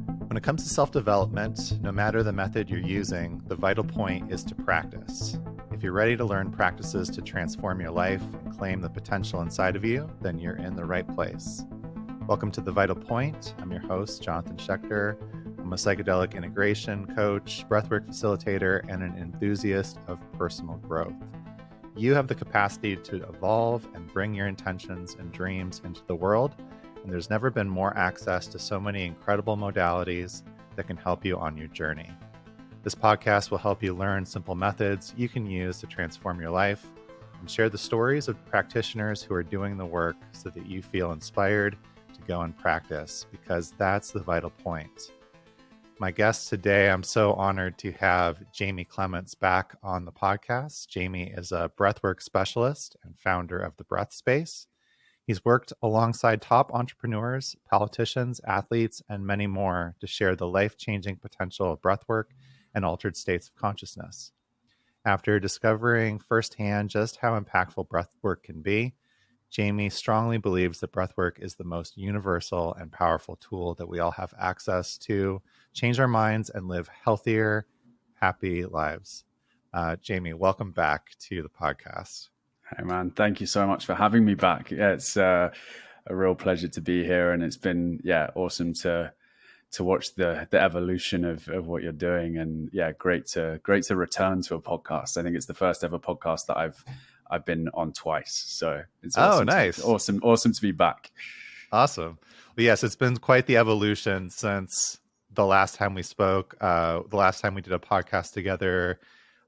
When it comes to self-development, no matter the method you're using, the vital point is to practice. If you're ready to learn practices to transform your life and claim the potential inside of you, then you're in the right place. Welcome to The Vital Point. I'm your host, Jonathan Schecter. I'm a psychedelic integration coach, breathwork facilitator, and an enthusiast of personal growth. You have the capacity to evolve and bring your intentions and dreams into the world, and there's never been more access to so many incredible modalities that can help you on your journey. This podcast will help you learn simple methods you can use to transform your life and share the stories of practitioners who are doing the work so that you feel inspired to go and practice, because that's the vital point. My guest today, I'm so honored to have Jamie Clements back on the podcast. Jamie is a breathwork specialist and founder of the Breath Space. He's worked alongside top entrepreneurs, politicians, athletes, and many more to share the life-changing potential of breathwork and altered states of consciousness. After discovering firsthand just how impactful breathwork can be, Jamie strongly believes that breathwork is the most universal and powerful tool that we all have access to change our minds and live healthier, happy lives. Jamie, welcome back to the podcast. Hey man, thank you so much for having me back. Yeah, it's a real pleasure to be here, and it's been awesome to watch the evolution of what you're doing, and great to return to a podcast. I think it's the first ever podcast that I've been on twice, so it's awesome. Nice, awesome to be back. Awesome. Well, yes, it's been quite the evolution since the last time we spoke. The last time we did a podcast together,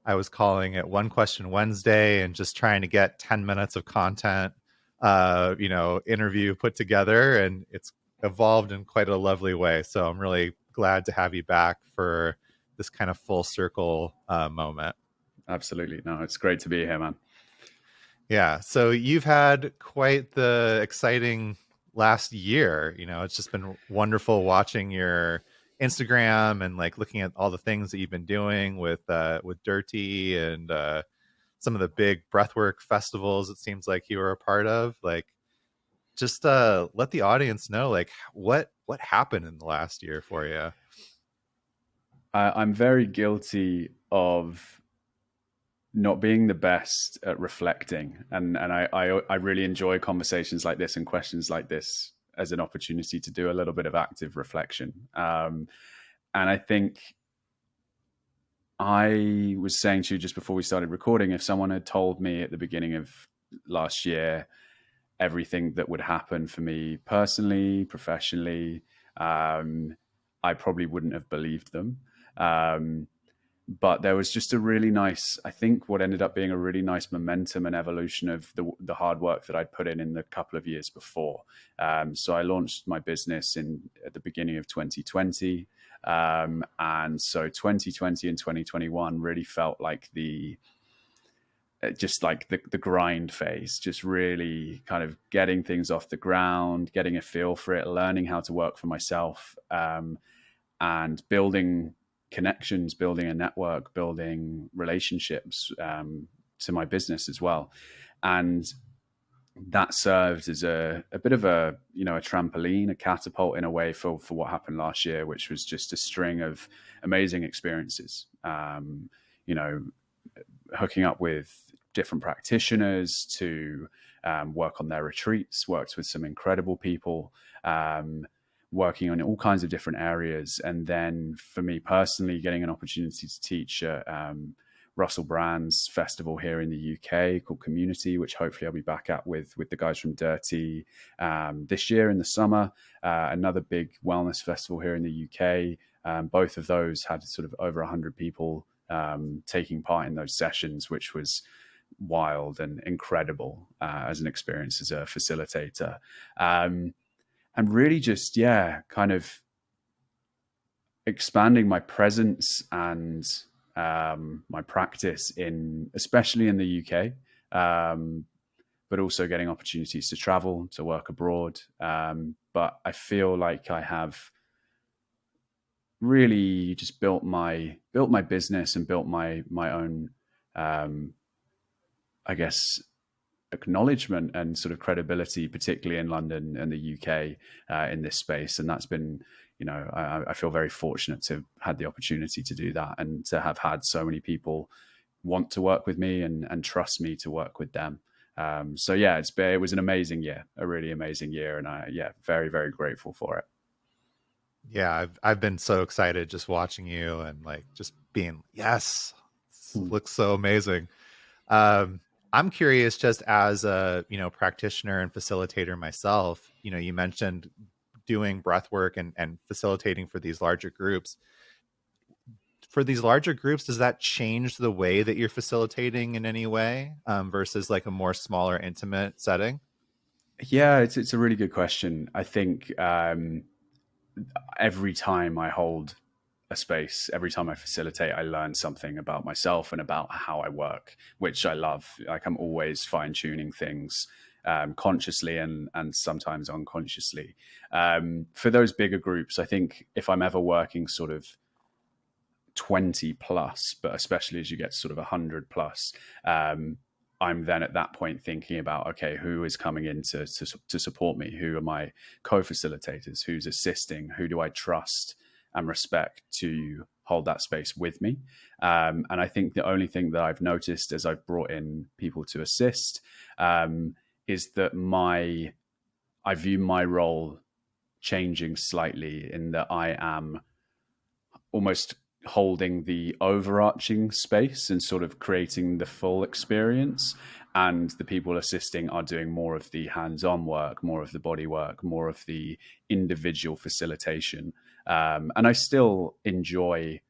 I was calling it One Question Wednesday and just trying to get 10 minutes of content, interview put together, and it's evolved in quite a lovely way. So I'm really glad to have you back for this kind of full circle moment. Absolutely. No, it's great to be here, man. Yeah. So you've had quite the exciting last year. It's just been wonderful watching your Instagram and looking at all the things that you've been doing with Dirty and some of the big breathwork festivals it seems like you were a part of. Just let the audience know what happened in the last year for you. I'm very guilty of not being the best at reflecting, and I really enjoy conversations like this and questions like this as an opportunity to do a little bit of active reflection. And I think I was saying to you just before we started recording, if someone had told me at the beginning of last year everything that would happen for me personally, professionally, I probably wouldn't have believed them. But there was just a really nice, I think what ended up being a really nice momentum and evolution of the hard work that I'd put in the couple of years before. So I launched my business at the beginning of 2020. And so 2020 and 2021 really felt like the grind phase, just really kind of getting things off the ground, getting a feel for it, learning how to work for myself, and building connections, building a network, building relationships to my business as well. And that served as a bit of a trampoline, a catapult in a way for what happened last year, which was just a string of amazing experiences. Hooking up with different practitioners to work on their retreats, worked with some incredible people, working on all kinds of different areas. And then for me personally, getting an opportunity to teach at Russell Brand's festival here in the UK called Community, which hopefully I'll be back at with the guys from Dirty this year in the summer. Another big wellness festival here in the UK. Both of those had sort of over 100 people taking part in those sessions, which was wild and incredible as an experience as a facilitator. And really just, kind of expanding my presence and my practice especially in the UK, but also getting opportunities to travel, to work abroad. But I feel like I have really just built my business and built my own, I guess, acknowledgement and sort of credibility, particularly in London and the UK in this space. And that's been, I feel very fortunate to have had the opportunity to do that, and to have had so many people want to work with me and trust me to work with them. So yeah, it was an amazing year, a really amazing year, and very, very grateful for it. Yeah, I've been so excited just watching you and like just being, yes, looks so amazing. Um, I'm curious, just as a practitioner and facilitator myself. You mentioned doing breath work and facilitating for these larger groups. For these larger groups, does that change the way that you're facilitating in any way, versus like a more smaller, intimate setting? Yeah, it's a really good question. I think every time I hold a space, every time I facilitate, I learn something about myself and about how I work, which I love. Like, I'm always fine tuning things, consciously and sometimes unconsciously. For those bigger groups, I think if I'm ever working sort of 20 plus, but especially as you get sort of 100 plus, I'm then at that point thinking about, okay, who is coming in to support me? Who are my co-facilitators? Who's assisting? Who do I trust and respect to hold that space with me? And I think the only thing that I've noticed as I've brought in people to assist, is that I view my role changing slightly, in that I am almost holding the overarching space and sort of creating the full experience, and the people assisting are doing more of the hands-on work, more of the body work, more of the individual facilitation. And I still enjoy,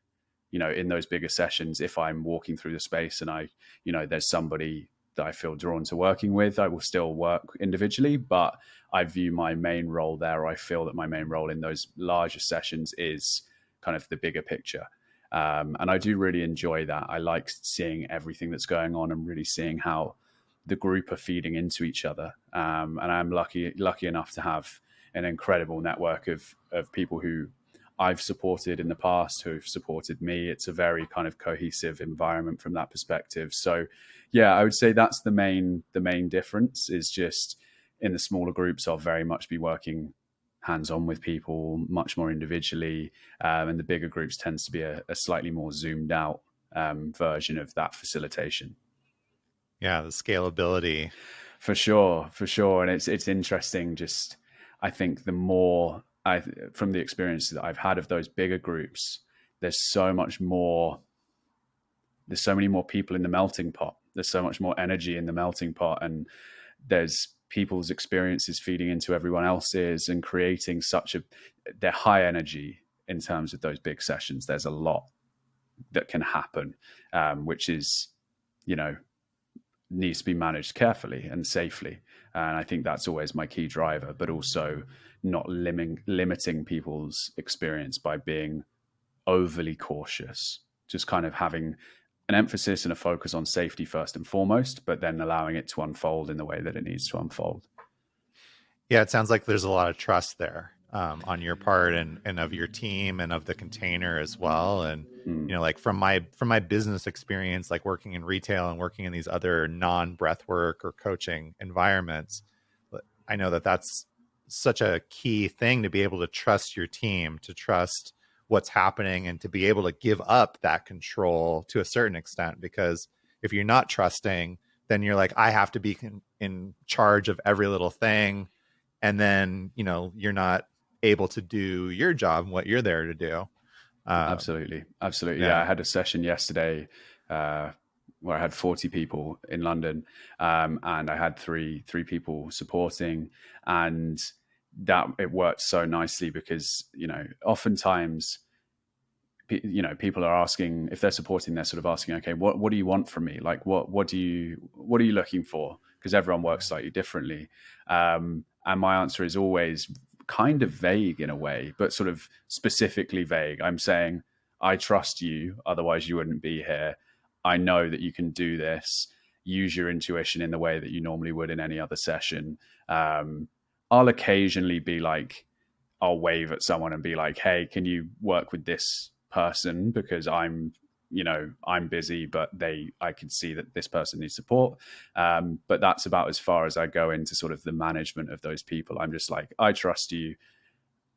in those bigger sessions, if I'm walking through the space and there's somebody that I feel drawn to working with, I will still work individually, but I view my main role there, or I feel that my main role in those larger sessions is kind of the bigger picture. And I do really enjoy that. I like seeing everything that's going on and really seeing how the group are feeding into each other. And I'm lucky enough to have an incredible network of people who I've supported in the past, who've supported me. It's a very kind of cohesive environment from that perspective. So yeah, I would say that's the main difference, is just in the smaller groups, I'll very much be working hands-on with people much more individually, and the bigger groups tends to be a slightly more zoomed out version of that facilitation. Yeah, the scalability. For sure. And it's interesting. Just, I think the more from the experience that I've had of those bigger groups, there's so many more people in the melting pot. There's so much more energy in the melting pot, and there's people's experiences feeding into everyone else's and creating they're high energy in terms of those big sessions. There's a lot that can happen, which is, needs to be managed carefully and safely. And I think that's always my key driver, but also not limiting people's experience by being overly cautious, just kind of having an emphasis and a focus on safety first and foremost, but then allowing it to unfold in the way that it needs to unfold. Yeah, it sounds like there's a lot of trust there, on your part and of your team and of the container as well. And like from my business experience, like working in retail and working in these other non-breath work or coaching environments, I know that that's such a key thing, to be able to trust your team, to trust what's happening, and to be able to give up that control to a certain extent. Because if you're not trusting, then you're like, I have to be in charge of every little thing. And then, you're not able to do your job and what you're there to do. Absolutely. Yeah. I had a session yesterday where I had 40 people in London, and I had three people supporting, and that it worked so nicely because, oftentimes, people are asking, if they're supporting, they're sort of asking, okay, what do you want from me? Like, what are you looking for? Because everyone works slightly differently. And my answer is always kind of vague in a way, but sort of specifically vague. I'm saying, I trust you, otherwise you wouldn't be here. I know that you can do this. Use your intuition in the way that you normally would in any other session. I'll occasionally be like, I'll wave at someone and be like, hey, can you work with this person? Because I'm busy, but I can see that this person needs support. But that's about as far as I go into sort of the management of those people. I'm just like, I trust you.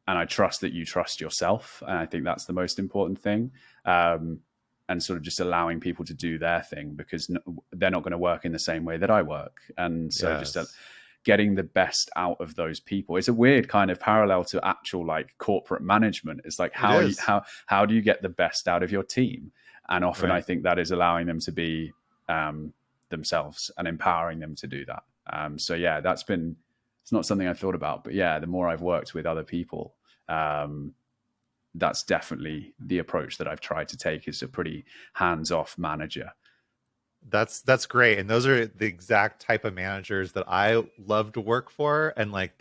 and I trust that you trust yourself. And I think that's the most important thing. And sort of just allowing people to do their thing, because they're not going to work in the same way that I work. And so just getting the best out of those people. It's a weird kind of parallel to actual like corporate management. It's like, how do you get the best out of your team? And often I think that is allowing them to be themselves and empowering them to do that. So yeah, it's not something I thought about, but yeah, the more I've worked with other people, that's definitely the approach that I've tried to take, is a pretty hands-off manager. That's great. And those are the exact type of managers that I love to work for, and like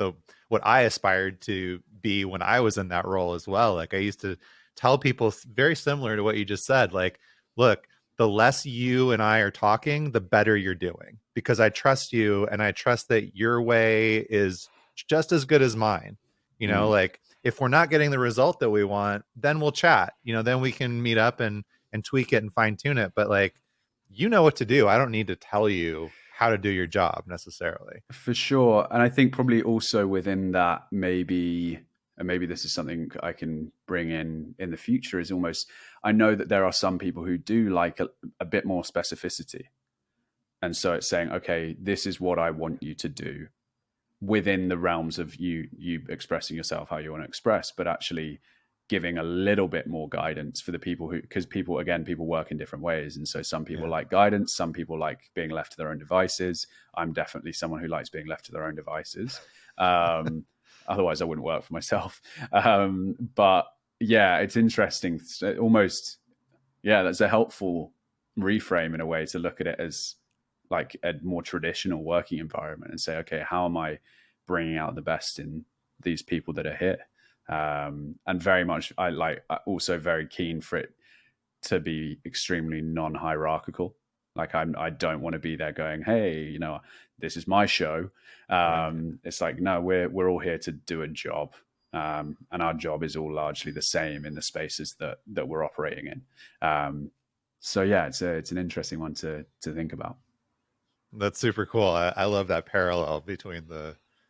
what I aspired to be when I was in that role as well. Like I used to tell people very similar to what you just said, like, look, the less you and I are talking, the better you're doing, because I trust you and I trust that your way is just as good as mine. You know, like if we're not getting the result that we want, then we'll chat, you know, then we can meet up and tweak it and fine tune it. But like, you know what to do. I don't need to tell you how to do your job necessarily. For sure. And I think probably also within that, maybe this is something I can bring in the future, is almost, I know that there are some people who do like a bit more specificity. And so it's saying, okay, this is what I want you to do within the realms of you expressing yourself how you want to express, but actually giving a little bit more guidance for the people because people work in different ways. And so some people like guidance, some people like being left to their own devices. I'm definitely someone who likes being left to their own devices. Otherwise I wouldn't work for myself. But yeah, it's interesting. Almost, yeah, that's a helpful reframe in a way to look at it as like a more traditional working environment and say, okay, how am I bringing out the best in these people that are here? And very much, I'm also very keen for it to be extremely non-hierarchical. Like I don't want to be there going, hey, you know, this is my show. It's like, no, we're all here to do a job. And our job is all largely the same in the spaces that we're operating in. So yeah, it's an interesting one to think about. That's super cool. I love that parallel between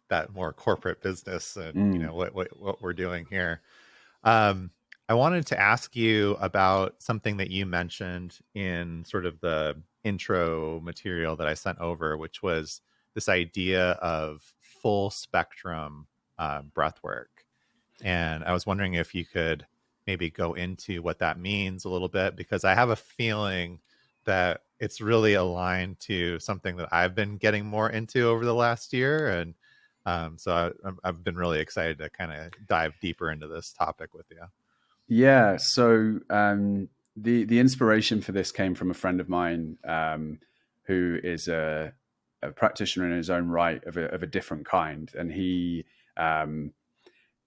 that more corporate business and you know what we're doing here. I wanted to ask you about something that you mentioned in sort of the intro material that I sent over, which was this idea of full spectrum breath work. And I was wondering if you could maybe go into what that means a little bit, because I have a feeling that it's really aligned to something that I've been getting more into over the last year. And so I've been really excited to kind of dive deeper into this topic with you. Yeah. So the inspiration for this came from a friend of mine who is a practitioner in his own right of a different kind. And he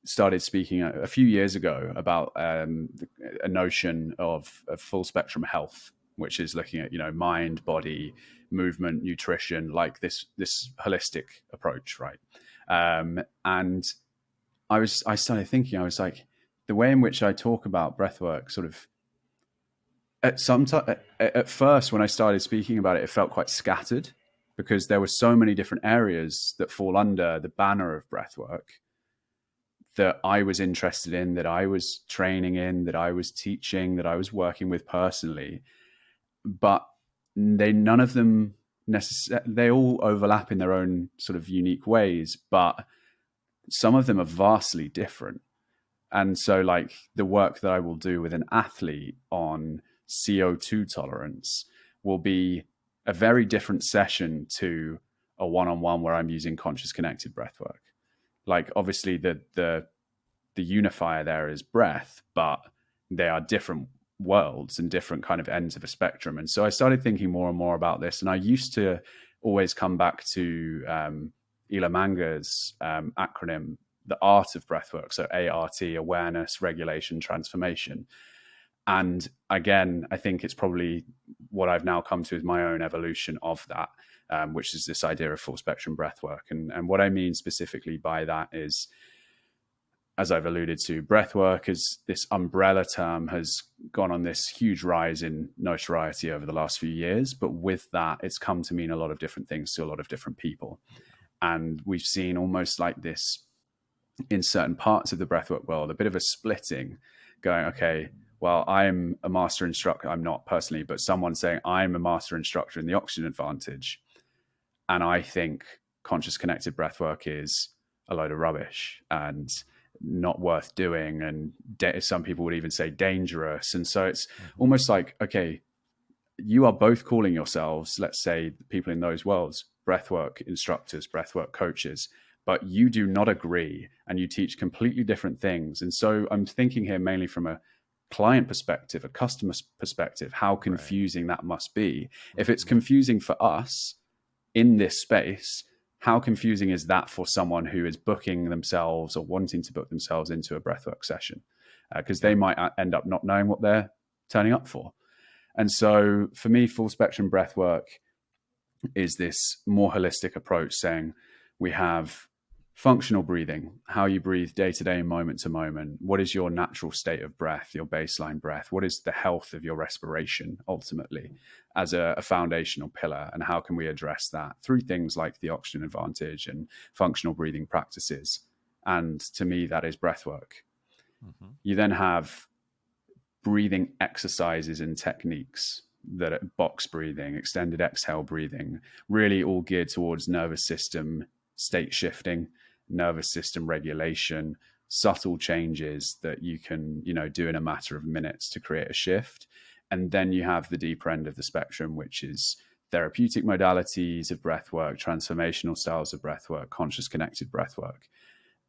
started speaking a few years ago about a notion of full spectrum health, which is looking at, you know, mind, body, movement, nutrition, like this holistic approach, right? And I started thinking, I was like, the way in which I talk about breathwork, sort of at first when I started speaking about it, it felt quite scattered because there were so many different areas that fall under the banner of breathwork that I was interested in, that I was training in, that I was teaching, that I was working with personally. But none of them they all overlap in their own sort of unique ways, but some of them are vastly different. And so like the work that I will do with an athlete on CO2 tolerance will be a very different session to a one-on-one where I'm using conscious connected breath work. Like obviously the unifier there is breath, but they are different worlds and different kind of ends of a spectrum. And so I started thinking more and more about this. And I used to always come back to Ela Manga's acronym, the art of breathwork. So ART, awareness, regulation, transformation. And again, I think it's probably what I've now come to is my own evolution of that, which is this idea of full spectrum breathwork. And what I mean specifically by that is, as I've alluded to, breathwork as this umbrella term has gone on this huge rise in notoriety over the last few years. But with that, it's come to mean a lot of different things to a lot of different people. And we've seen almost like this in certain parts of the breathwork world, a bit of a splitting, going, okay, well, I'm a master instructor. I'm not personally, but someone saying I'm a master instructor in the oxygen advantage. And I think conscious connected breathwork is a load of rubbish and not worth doing. And some people would even say dangerous. And so it's almost like, okay, you are both calling yourselves, let's say, people in those worlds, breathwork instructors, breathwork coaches, but you do not agree and you teach completely different things. And so I'm thinking here mainly from a client perspective, a customer perspective, how confusing that must be. If it's confusing for us in this space, how confusing is that for someone who is booking themselves or wanting to book themselves into a breathwork session? Because they might end up not knowing what they're turning up for. And so for me, full spectrum breathwork is this more holistic approach, saying we have functional breathing, how you breathe day to day, moment to moment. What is your natural state of breath, your baseline breath? What is the health of your respiration ultimately as a foundational pillar? And how can we address that through things like the oxygen advantage and functional breathing practices? And to me, that is breathwork. Mm-hmm. You then have breathing exercises and techniques that are box breathing, extended exhale breathing, really all geared towards nervous system state shifting, nervous system regulation, subtle changes that you can, do in a matter of minutes to create a shift. And then you have the deeper end of the spectrum, which is therapeutic modalities of breathwork, transformational styles of breathwork, conscious connected breathwork.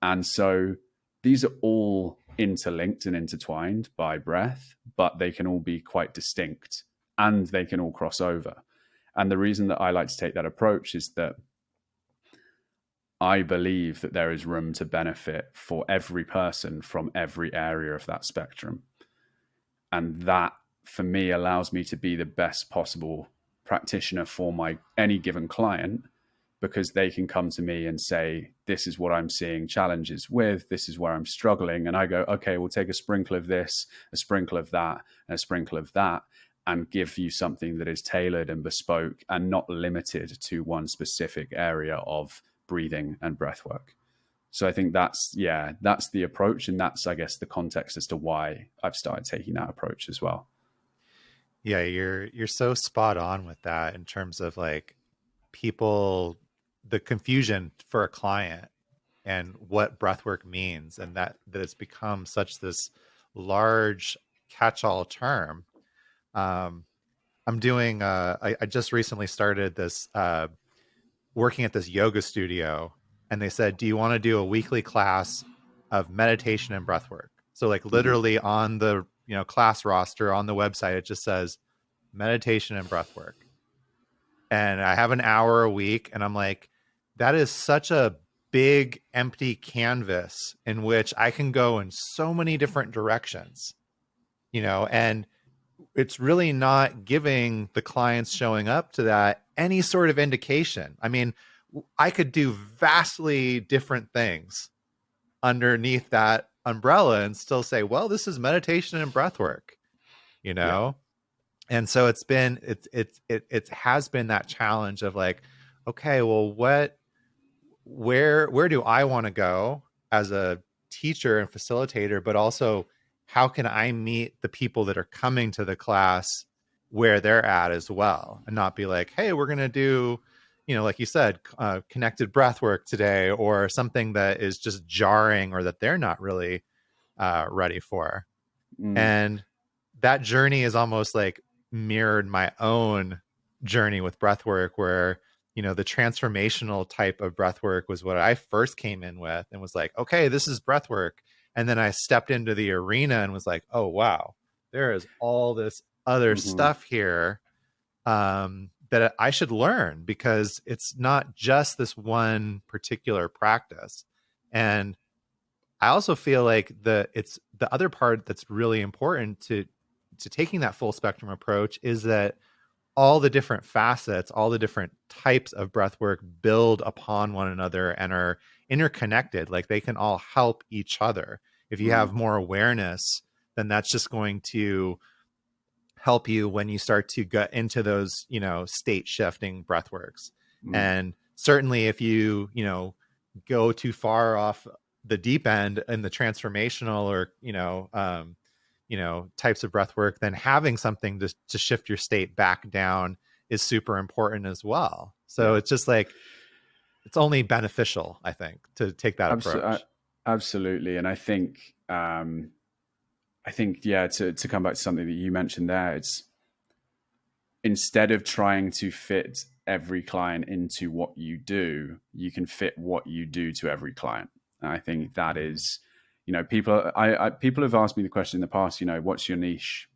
And so these are all interlinked and intertwined by breath, but they can all be quite distinct and they can all cross over. And the reason that I like to take that approach is that I believe that there is room to benefit for every person from every area of that spectrum. And that, for me, allows me to be the best possible practitioner for any given client, because they can come to me and say, this is what I'm seeing challenges with, this is where I'm struggling. And I go, okay, we'll take a sprinkle of this, a sprinkle of that, and a sprinkle of that, and give you something that is tailored and bespoke and not limited to one specific area of breathing and breath work. So I think that's the approach. And that's, I guess, the context as to why I've started taking that approach as well. Yeah, you're so spot on with that in terms of like people, the confusion for a client and what breathwork means, and that it's become such this large catch-all term. I'm doing, I just recently started this, working at this yoga studio, and they said, do you want to do a weekly class of meditation and breathwork? So like literally on the, class roster on the website, it just says meditation and breathwork. And I have an hour a week, and I'm like, that is such a big empty canvas in which I can go in so many different directions, and it's really not giving the clients showing up to that any sort of indication. I mean, I could do vastly different things underneath that umbrella and still say, well, this is meditation and breathwork, Yeah. And so it has been that challenge of like, okay, well, where do I want to go as a teacher and facilitator, but also how can I meet the people that are coming to the class where they're at as well, and not be like, hey, we're going to do, like you said, connected breath work today, or something that is just jarring or that they're not really ready for. And that journey is almost like mirrored my own journey with breath work, where the transformational type of breath work was what I first came in with and was like, okay, this is breath work. And then I stepped into the arena and was like, oh, wow, there is all this other stuff here that I should learn, because it's not just this one particular practice. And I also feel like it's the other part that's really important to taking that full spectrum approach is that all the different facets, all the different types of breath work build upon one another and are interconnected. Like they can all help each other. If you have more awareness, then that's just going to help you when you start to get into those, state shifting breath works. And certainly if you, go too far off the deep end and the transformational or, types of breath work, then having something to shift your state back down is super important as well. So Yeah. it's just like, it's only beneficial, I think, to take that approach. Absolutely. And I think, yeah, to come back to something that you mentioned there, it's instead of trying to fit every client into what you do, you can fit what you do to every client. And I think that is, people have asked me the question in the past, what's your niche?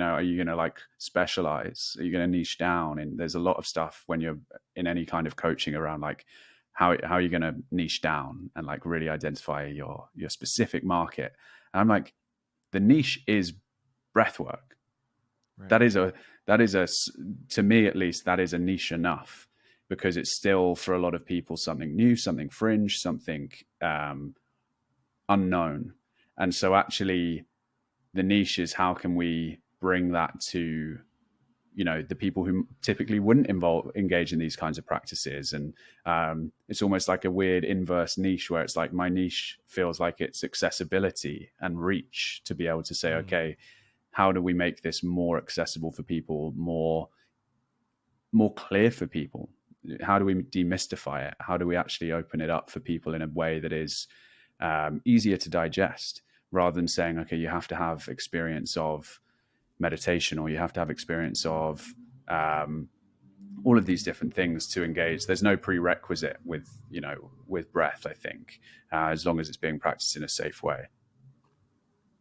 Are you going to like specialize? Are you going to niche down? And there's a lot of stuff when you're in any kind of coaching around like how are you going to niche down and like really identify your specific market. And I'm like, the niche is breath work. Right. That is to me at least, that is a niche enough, because it's still for a lot of people something new, something fringe, something unknown. And so actually the niche is how can we bring that to the people who typically wouldn't engage in these kinds of practices. And it's almost like a weird inverse niche where it's like my niche feels like it's accessibility and reach, to be able to say, okay, how do we make this more accessible for people, more clear for people? How do we demystify it? How do we actually open it up for people in a way that is easier to digest, rather than saying, okay, you have to have experience of meditation, or you have to have experience of all of these different things to engage. There's no prerequisite with breath, I think, as long as it's being practiced in a safe way.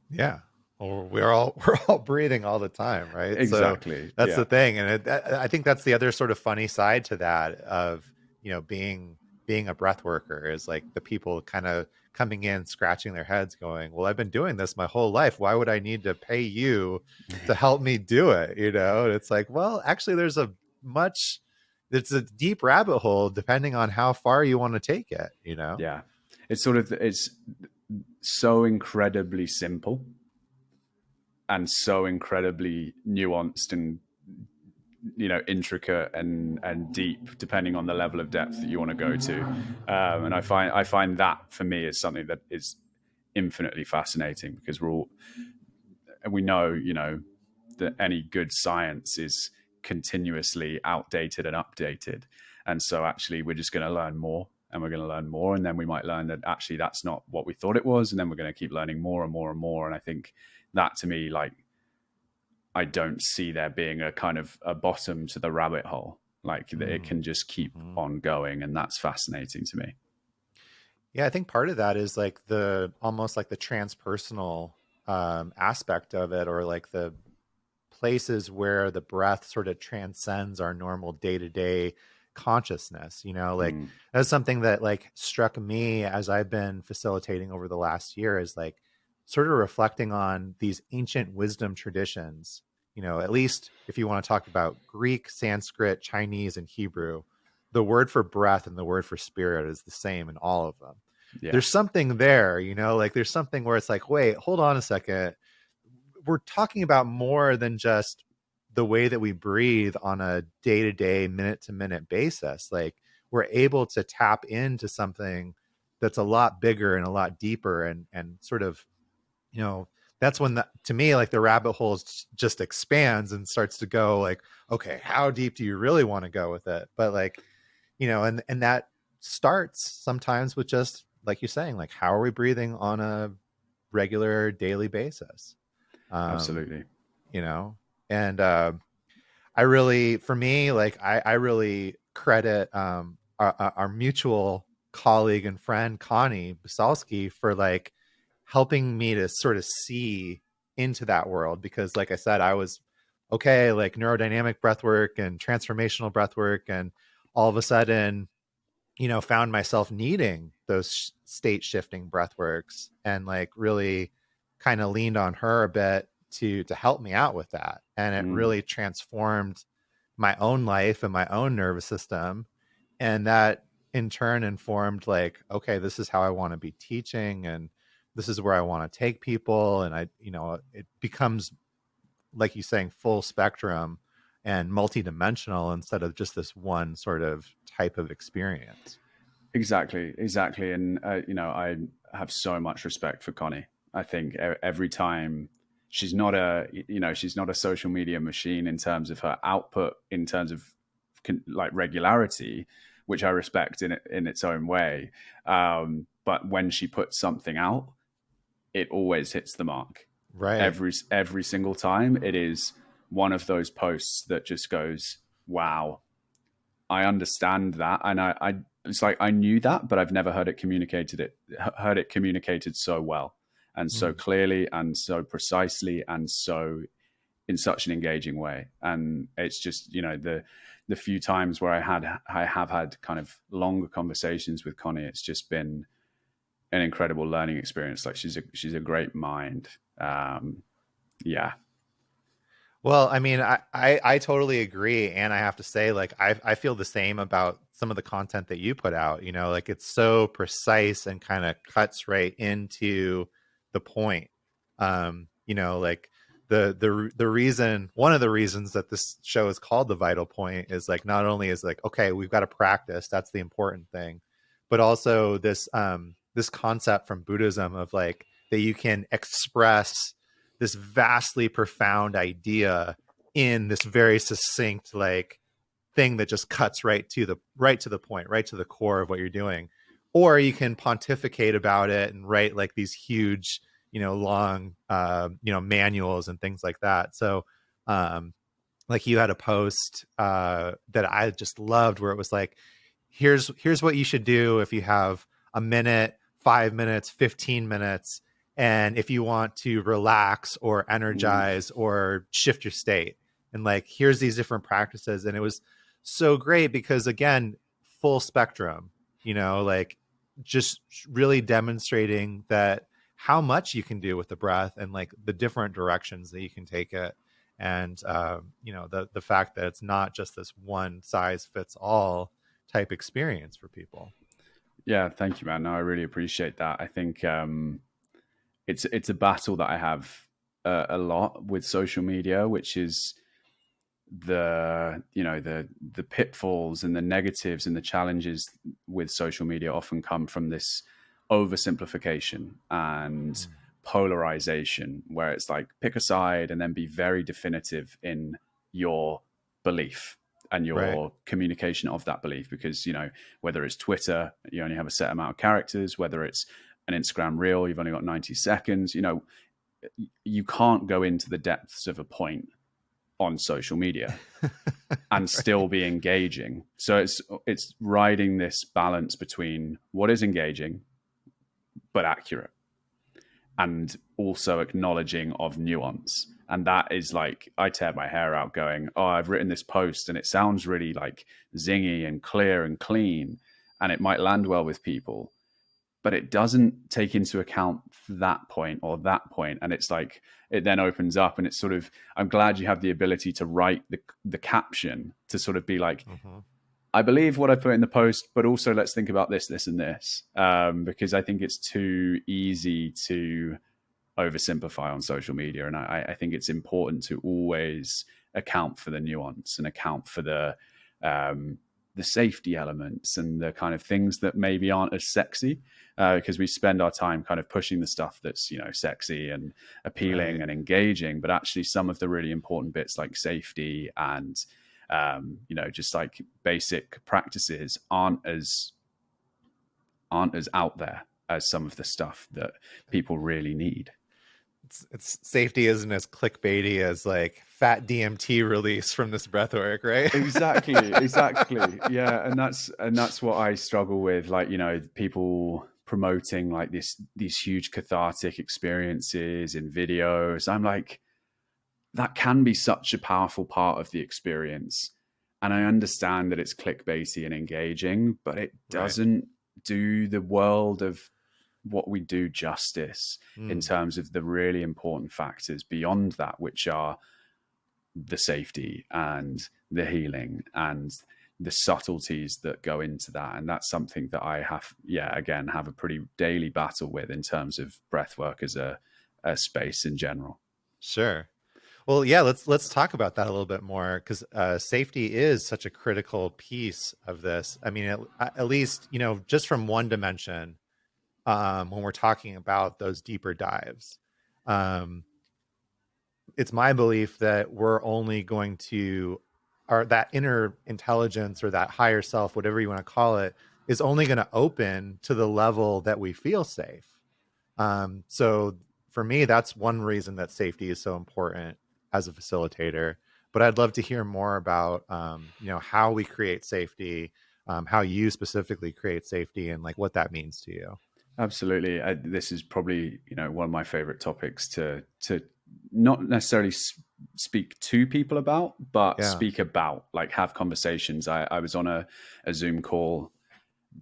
Yeah. Well, we're all breathing all the time, right? Exactly. So that's the thing. And I think that's the other sort of funny side to that of, being a breath worker, is like the people kind of coming in, scratching their heads going, well, I've been doing this my whole life. Why would I need to pay you to help me do it? And it's like, well, actually it's a deep rabbit hole depending on how far you want to take it, Yeah. It's so incredibly simple and so incredibly nuanced and intricate and deep, depending on the level of depth that you want to go to. And I find that for me is something that is infinitely fascinating, because we know that any good science is continuously outdated and updated. And so actually we're just going to learn more, and we're going to learn more. And then we might learn that actually that's not what we thought it was. And then we're going to keep learning more and more and more. And I think that, to me, like, I don't see there being a kind of a bottom to the rabbit hole. Like it can just keep on going. And that's fascinating to me. Yeah, I think part of that is like almost like the transpersonal aspect of it, or like the places where the breath sort of transcends our normal day-to-day consciousness. Like that's something that like struck me as I've been facilitating over the last year, is like sort of reflecting on these ancient wisdom traditions. At least if you want to talk about Greek, Sanskrit, Chinese, and Hebrew, the word for breath and the word for spirit is the same in all of them. Yeah. There's something there, like there's something where it's like, wait, hold on a second. We're talking about more than just the way that we breathe on a day-to-day, minute-to-minute basis. Like we're able to tap into something that's a lot bigger and a lot deeper, and sort of, that's when to me, like the rabbit hole just expands and starts to go like, okay, how deep do you really want to go with it? But like, and that starts sometimes with just like you're saying, like, how are we breathing on a regular daily basis? Absolutely. And I really, for me, like I really credit our mutual colleague and friend Connie Basalski for like helping me to sort of see into that world, because like I said, I was okay, like neurodynamic breathwork and transformational breathwork, and all of a sudden, found myself needing those state shifting breathworks, and like really kind of leaned on her a bit to help me out with that. And it really transformed my own life and my own nervous system. And that in turn informed like, okay, this is how I want to be teaching, and this is where I want to take people. And it becomes, like you saying, full spectrum and multidimensional instead of just this one sort of type of experience. Exactly, exactly. And, I have so much respect for Connie. I think every time she's not a social media machine in terms of her output, in terms of like regularity, which I respect in its own way. But when she puts something out, it always hits the mark. Right. Every single time, it is one of those posts that just goes, "Wow, I understand that," and I it's like I knew that, but I've never heard it communicated so well and so Mm. clearly and so precisely and so in such an engaging way. And it's just, the few times where I have had kind of longer conversations with Connie, it's just been an incredible learning experience. Like she's a great mind. Yeah. Well, I mean, I totally agree. And I have to say, like, I feel the same about some of the content that you put out, like it's so precise and kind of cuts right into the point. Like the reason, one of the reasons that this show is called The Vital Point is like, not only is like, okay, we've got to practice, that's the important thing, but also this concept from Buddhism of like that you can express this vastly profound idea in this very succinct like thing that just cuts right to the point, right to the core of what you're doing. Or you can pontificate about it and write like these huge, long manuals and things like that. So like you had a post that I just loved where it was like, here's what you should do if you have a minute, 5 minutes, 15 minutes, and if you want to relax or energize or shift your state. And like, here's these different practices. And it was so great because, again, full spectrum, like just really demonstrating that how much you can do with the breath and like the different directions that you can take it. And, the fact that it's not just this one size fits all type experience for people. Yeah. Thank you, man. No, I really appreciate that. I think, it's a battle that I have a lot with social media, which is the pitfalls and the negatives and the challenges with social media often come from this oversimplification and polarization, where it's like pick a side and then be very definitive in your belief and your Right. communication of that belief. Because whether it's Twitter, you only have a set amount of characters, whether it's an Instagram reel, you've only got 90 seconds. You can't go into the depths of a point on social media and still be engaging. So it's riding this balance between what is engaging but accurate, and also acknowledging of nuance. And that is like, I tear my hair out going, oh, I've written this post and it sounds really like zingy and clear and clean, and it might land well with people, but it doesn't take into account that point or that point. And it's like, it then opens up and it's sort of, I'm glad you have the ability to write the caption to sort of be like, I believe what I put in the post, but also let's think about this, this, and this. Because I think it's too easy to oversimplify on social media. And I think it's important to always account for the nuance and account for the safety elements and the kind of things that maybe aren't as sexy, because we spend our time kind of pushing the stuff that's, sexy and appealing and engaging, but actually some of the really important bits like safety and, just like basic practices aren't as out there as some of the stuff that people really need. It's safety isn't as clickbaity as like fat DMT release from this breathwork, right? Exactly. Yeah, and that's what I struggle with. Like, people promoting like these huge cathartic experiences in videos. I'm like, that can be such a powerful part of the experience, and I understand that it's clickbaity and engaging, but it doesn't do the world of what we do justice in terms of the really important factors beyond that, which are the safety and the healing and the subtleties that go into that. And that's something that I have a pretty daily battle with in terms of breathwork as a space in general. Sure. Well, yeah, let's talk about that a little bit more, because safety is such a critical piece of this. I mean, at least, just from one dimension, when we're talking about those deeper dives. Um, it's my belief that we're only going to, or that inner intelligence or that higher self, whatever you want to call it, is only going to open to the level that we feel safe. So for me, that's one reason that safety is so important as a facilitator. But I'd love to hear more about, how we create safety, how you specifically create safety, and like what that means to you. Absolutely. This is probably, one of my favorite topics to not necessarily speak to people about, but Yeah, speak about, like have conversations. I was on a Zoom call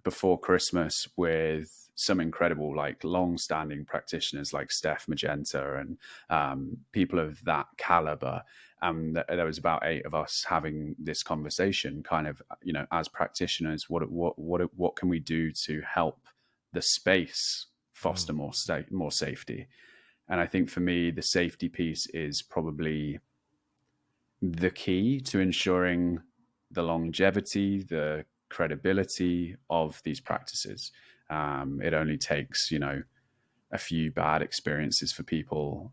before Christmas with some incredible, like long-standing practitioners like Steph Magenta and people of that caliber. There was about 8 of us having this conversation, kind of, as practitioners, what can we do to help the space foster mm, more safety? And I think for me, the safety piece is probably the key to ensuring the longevity, the credibility of these practices. It only takes, a few bad experiences for people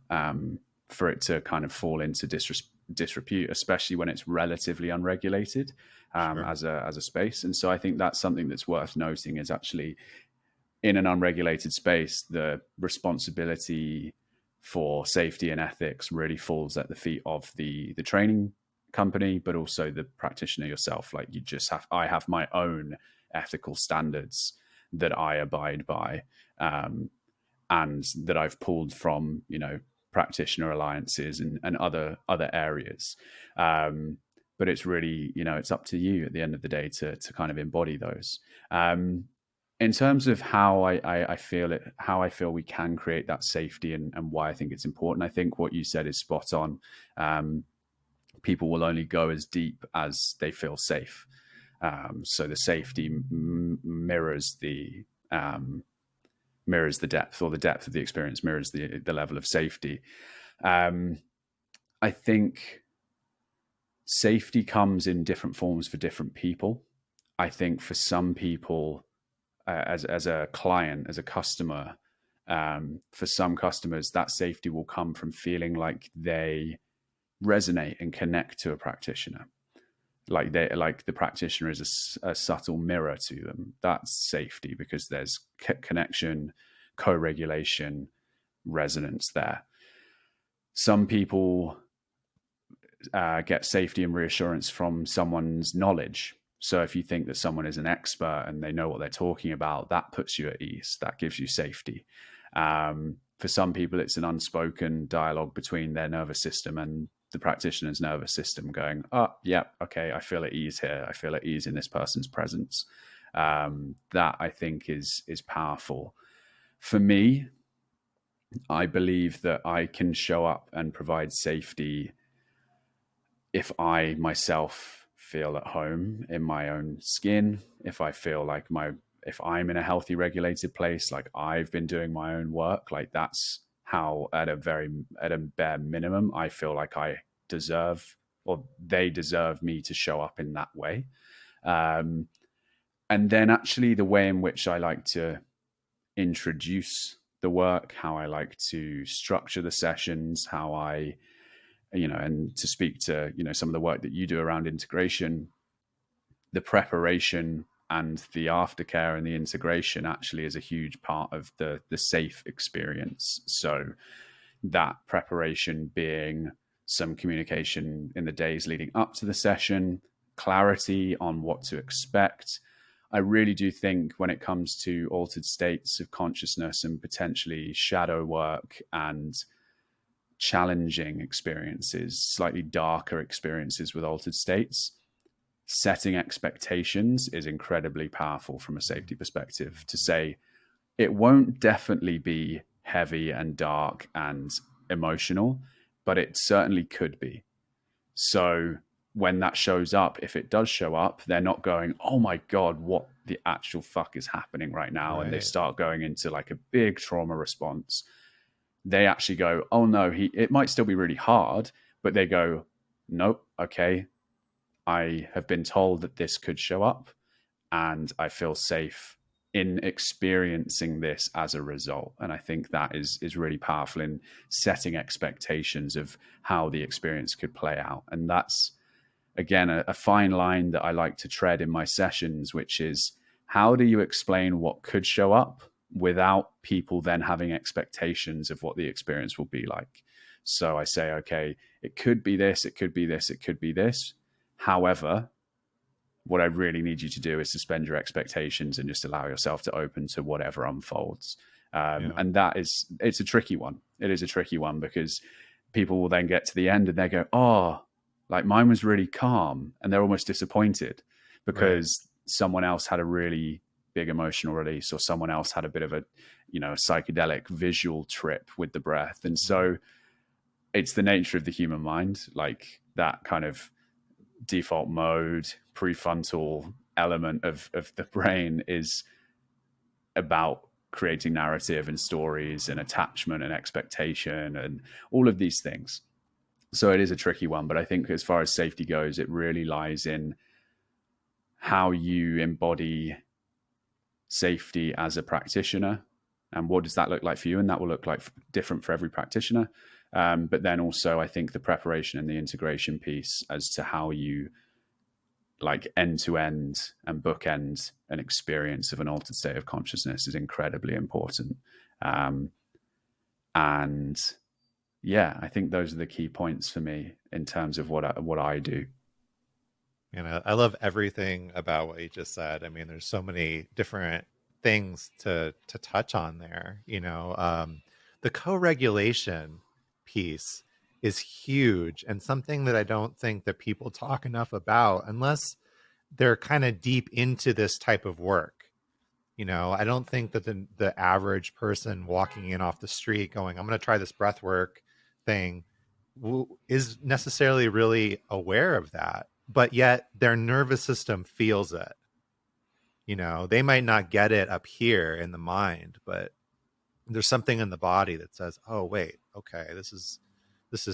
for it to kind of fall into disrepute, especially when it's relatively unregulated sure. as a space. And so I think that's something that's worth noting is actually in an unregulated space, the responsibility for safety and ethics really falls at the feet of the training company, but also the practitioner yourself. Like I have my own ethical standards that I abide by, and that I've pulled from, practitioner alliances and other areas. But it's really, it's up to you at the end of the day to kind of embody those. In terms of how I feel it, how I feel we can create that safety and why I think it's important, I think what you said is spot on. People will only go as deep as they feel safe. So the safety mirrors the depth, or the depth of the experience mirrors the level of safety. I think safety comes in different forms for different people. I think for some people, as a client, as a customer, for some customers, that safety will come from feeling like they resonate and connect to a practitioner. Like the practitioner is a subtle mirror to them. That's safety because there's connection, co-regulation, resonance there. Some people get safety and reassurance from someone's knowledge. So if you think that someone is an expert and they know what they're talking about, that puts you at ease. That gives you safety. For some people, it's an unspoken dialogue between their nervous system and the practitioner's nervous system going, oh, yeah, okay, I feel at ease here. I feel at ease in this person's presence. That I think is powerful. For me, I believe that I can show up and provide safety if I myself feel at home in my own skin, if I feel like if I'm in a healthy, regulated place, like I've been doing my own work, like that's how at a bare minimum, I feel like I deserve, or they deserve me to show up in that way. And then actually the way in which I like to introduce the work, how I like to structure the sessions, how I, and to speak to, some of the work that you do around integration, the preparation and the aftercare and the integration actually is a huge part of the safe experience. So that preparation being some communication in the days leading up to the session, clarity on what to expect. I really do think when it comes to altered states of consciousness and potentially shadow work and challenging experiences, slightly darker experiences with altered states, setting expectations is incredibly powerful from a safety perspective. To say it won't definitely be heavy and dark and emotional, but it certainly could be. So when that shows up, if it does show up, they're not going, oh my God, what the actual fuck is happening right now? And they Right. start going into like a big trauma response. They actually go, oh no, it might still be really hard, but they go, nope, okay, I have been told that this could show up, and I feel safe in experiencing this as a result. And I think that is really powerful in setting expectations of how the experience could play out. And that's, again, a fine line that I like to tread in my sessions, which is, how do you explain what could show up without people then having expectations of what the experience will be like? So I say, okay, it could be this, it could be this, it could be this. However, what I really need you to do is suspend your expectations and just allow yourself to open to whatever unfolds. And it's a tricky one. It is a tricky one, because people will then get to the end and they go, oh, like mine was really calm, and they're almost disappointed because someone else had a really big emotional release, or someone else had a bit of a, a psychedelic visual trip with the breath. And so it's the nature of the human mind, like that kind of default mode, prefrontal element of the brain is about creating narrative and stories and attachment and expectation and all of these things. So it is a tricky one, but I think as far as safety goes, it really lies in how you embody safety as a practitioner, and what does that look like for you? And that will look like different for every practitioner. But then also, I think the preparation and the integration piece as to how you like end to end and bookend an experience of an altered state of consciousness is incredibly important. And yeah, I think those are the key points for me in terms of what I do. I love everything about what you just said. I mean, there's so many different things to touch on there. The co-regulation piece is huge, and something that I don't think that people talk enough about unless they're kind of deep into this type of work. I don't think that the average person walking in off the street going, I'm going to try this breath work thing, is necessarily really aware of that, but yet their nervous system feels it. They might not get it up here in the mind, but there's something in the body that says, oh, wait, okay, this is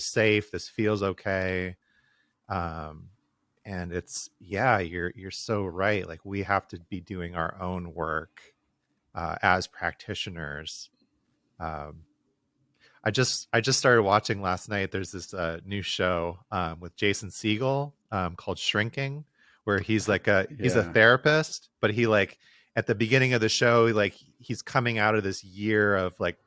safe. This feels okay. And it's, you're so right. Like, we have to be doing our own work as practitioners. I just started watching last night. There's this new show with Jason Segel called Shrinking, where he's like he's a therapist, but he, like, at the beginning of the show, like, he's coming out of this year of, like,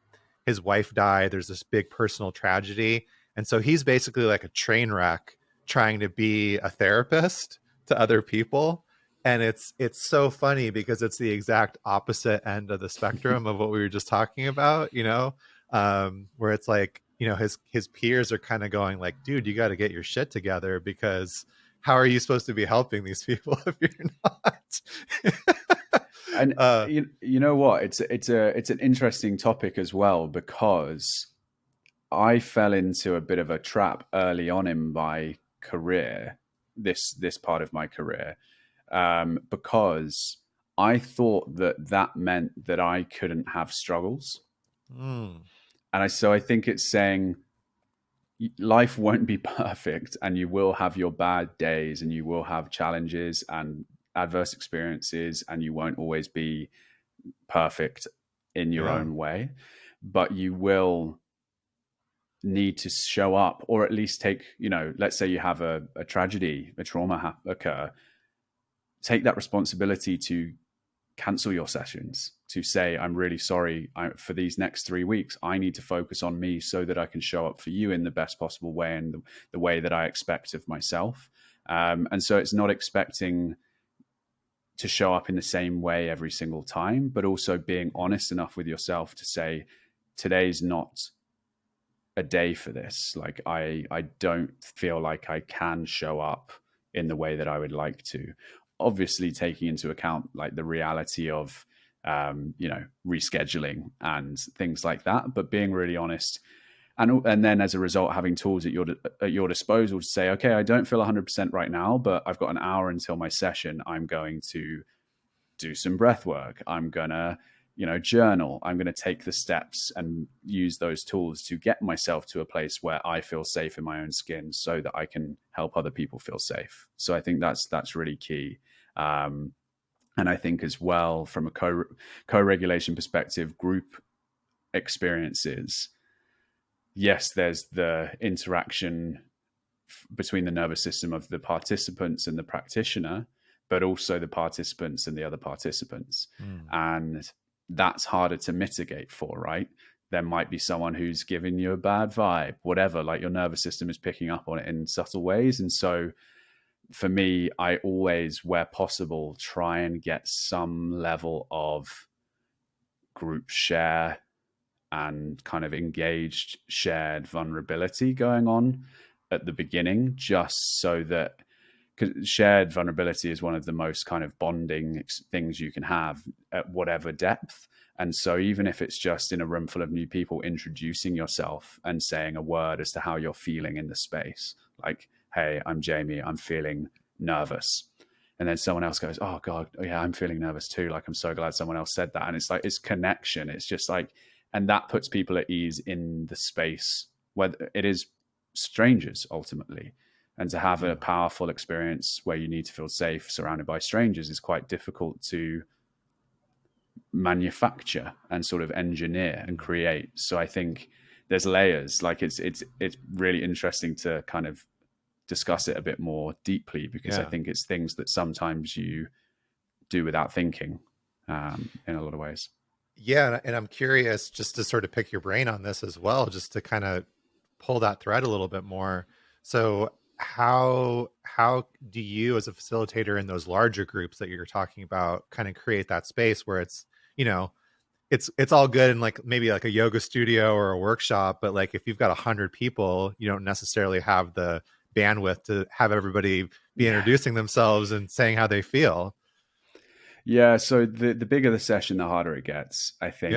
his wife died. There's this big personal tragedy. And so he's basically like a train wreck trying to be a therapist to other people. And it's so funny because it's the exact opposite end of the spectrum of what we were just talking about, where it's like, his peers are kind of going like, dude, you got to get your shit together, because how are you supposed to be helping these people if you're not? And you know what? It's an interesting topic as well, because I fell into a bit of a trap early on in my career, this part of my career, because I thought that meant that I couldn't have struggles. And so I think it's saying life won't be perfect, and you will have your bad days, and you will have challenges and adverse experiences, and you won't always be perfect in your own way, but you will need to show up, or at least take, let's say you have a tragedy, a trauma occur, take that responsibility to cancel your sessions, to say, I'm really sorry, for these next 3 weeks, I need to focus on me so that I can show up for you in the best possible way, and the way that I expect of myself. And so it's not expecting to show up in the same way every single time, but also being honest enough with yourself to say, today's not a day for this. Like, I don't feel like I can show up in the way that I would like to. Obviously taking into account like the reality of, rescheduling and things like that, but being really honest. And then as a result, having tools at your disposal to say, okay, I don't feel 100% right now, but I've got an hour until my session. I'm going to do some breath work. I'm going to, journal. I'm going to take the steps and use those tools to get myself to a place where I feel safe in my own skin so that I can help other people feel safe. So I think that's really key. And I think as well, from a co-regulation perspective, group experiences, yes, there's the interaction between the nervous system of the participants and the practitioner, but also the participants and the other participants. And that's harder to mitigate for, right? There might be someone who's giving you a bad vibe, whatever, like your nervous system is picking up on it in subtle ways. And so for me, I always, where possible, try and get some level of group share and kind of engaged shared vulnerability going on at the beginning, just so that, because shared vulnerability is one of the most kind of bonding things you can have at whatever depth. And so even if it's just in a room full of new people, introducing yourself and saying a word as to how you're feeling in the space, like, hey, I'm Jamie, I'm feeling nervous. And then someone else goes, oh God, yeah, I'm feeling nervous too. Like, I'm so glad someone else said that. And it's like, it's connection. It's just like, and that puts people at ease in the space where it is strangers ultimately. And to have a powerful experience where you need to feel safe surrounded by strangers is quite difficult to manufacture and sort of engineer and create. So I think there's layers. Like it's really interesting to kind of discuss it a bit more deeply, because I think it's things that sometimes you do without thinking in a lot of ways. Yeah, and I'm curious just to sort of pick your brain on this as well, just to kind of pull that thread a little bit more. So how do you as a facilitator in those larger groups that you're talking about kind of create that space where it's, it's all good in like maybe like a yoga studio or a workshop, but like if you've got 100 people, you don't necessarily have the bandwidth to have everybody be introducing themselves and saying how they feel. Yeah, so the bigger the session, the harder it gets, I think.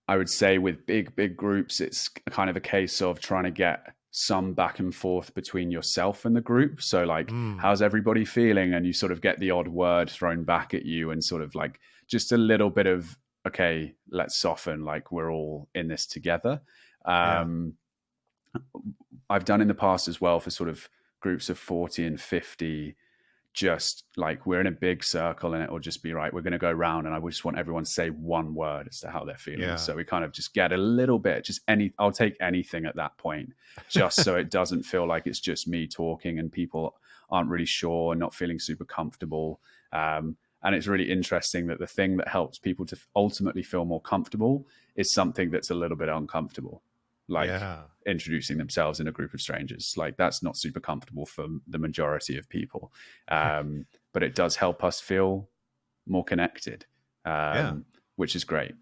I would say with big groups, it's kind of a case of trying to get some back and forth between yourself and the group. So like, how's everybody feeling? And you sort of get the odd word thrown back at you and sort of like just a little bit of, okay, let's soften, like we're all in this together. I've done in the past as well for sort of groups of 40 and 50, just like we're in a big circle and it will just be right, we're going to go around and I just want everyone to say one word as to how they're feeling. So we kind of just get a little bit, I'll take anything at that point, just so it doesn't feel like it's just me talking and people aren't really sure and not feeling super comfortable. And it's really interesting that the thing that helps people to ultimately feel more comfortable is something that's a little bit uncomfortable. Like introducing themselves in a group of strangers, like that's not super comfortable for the majority of people, but it does help us feel more connected, which is great.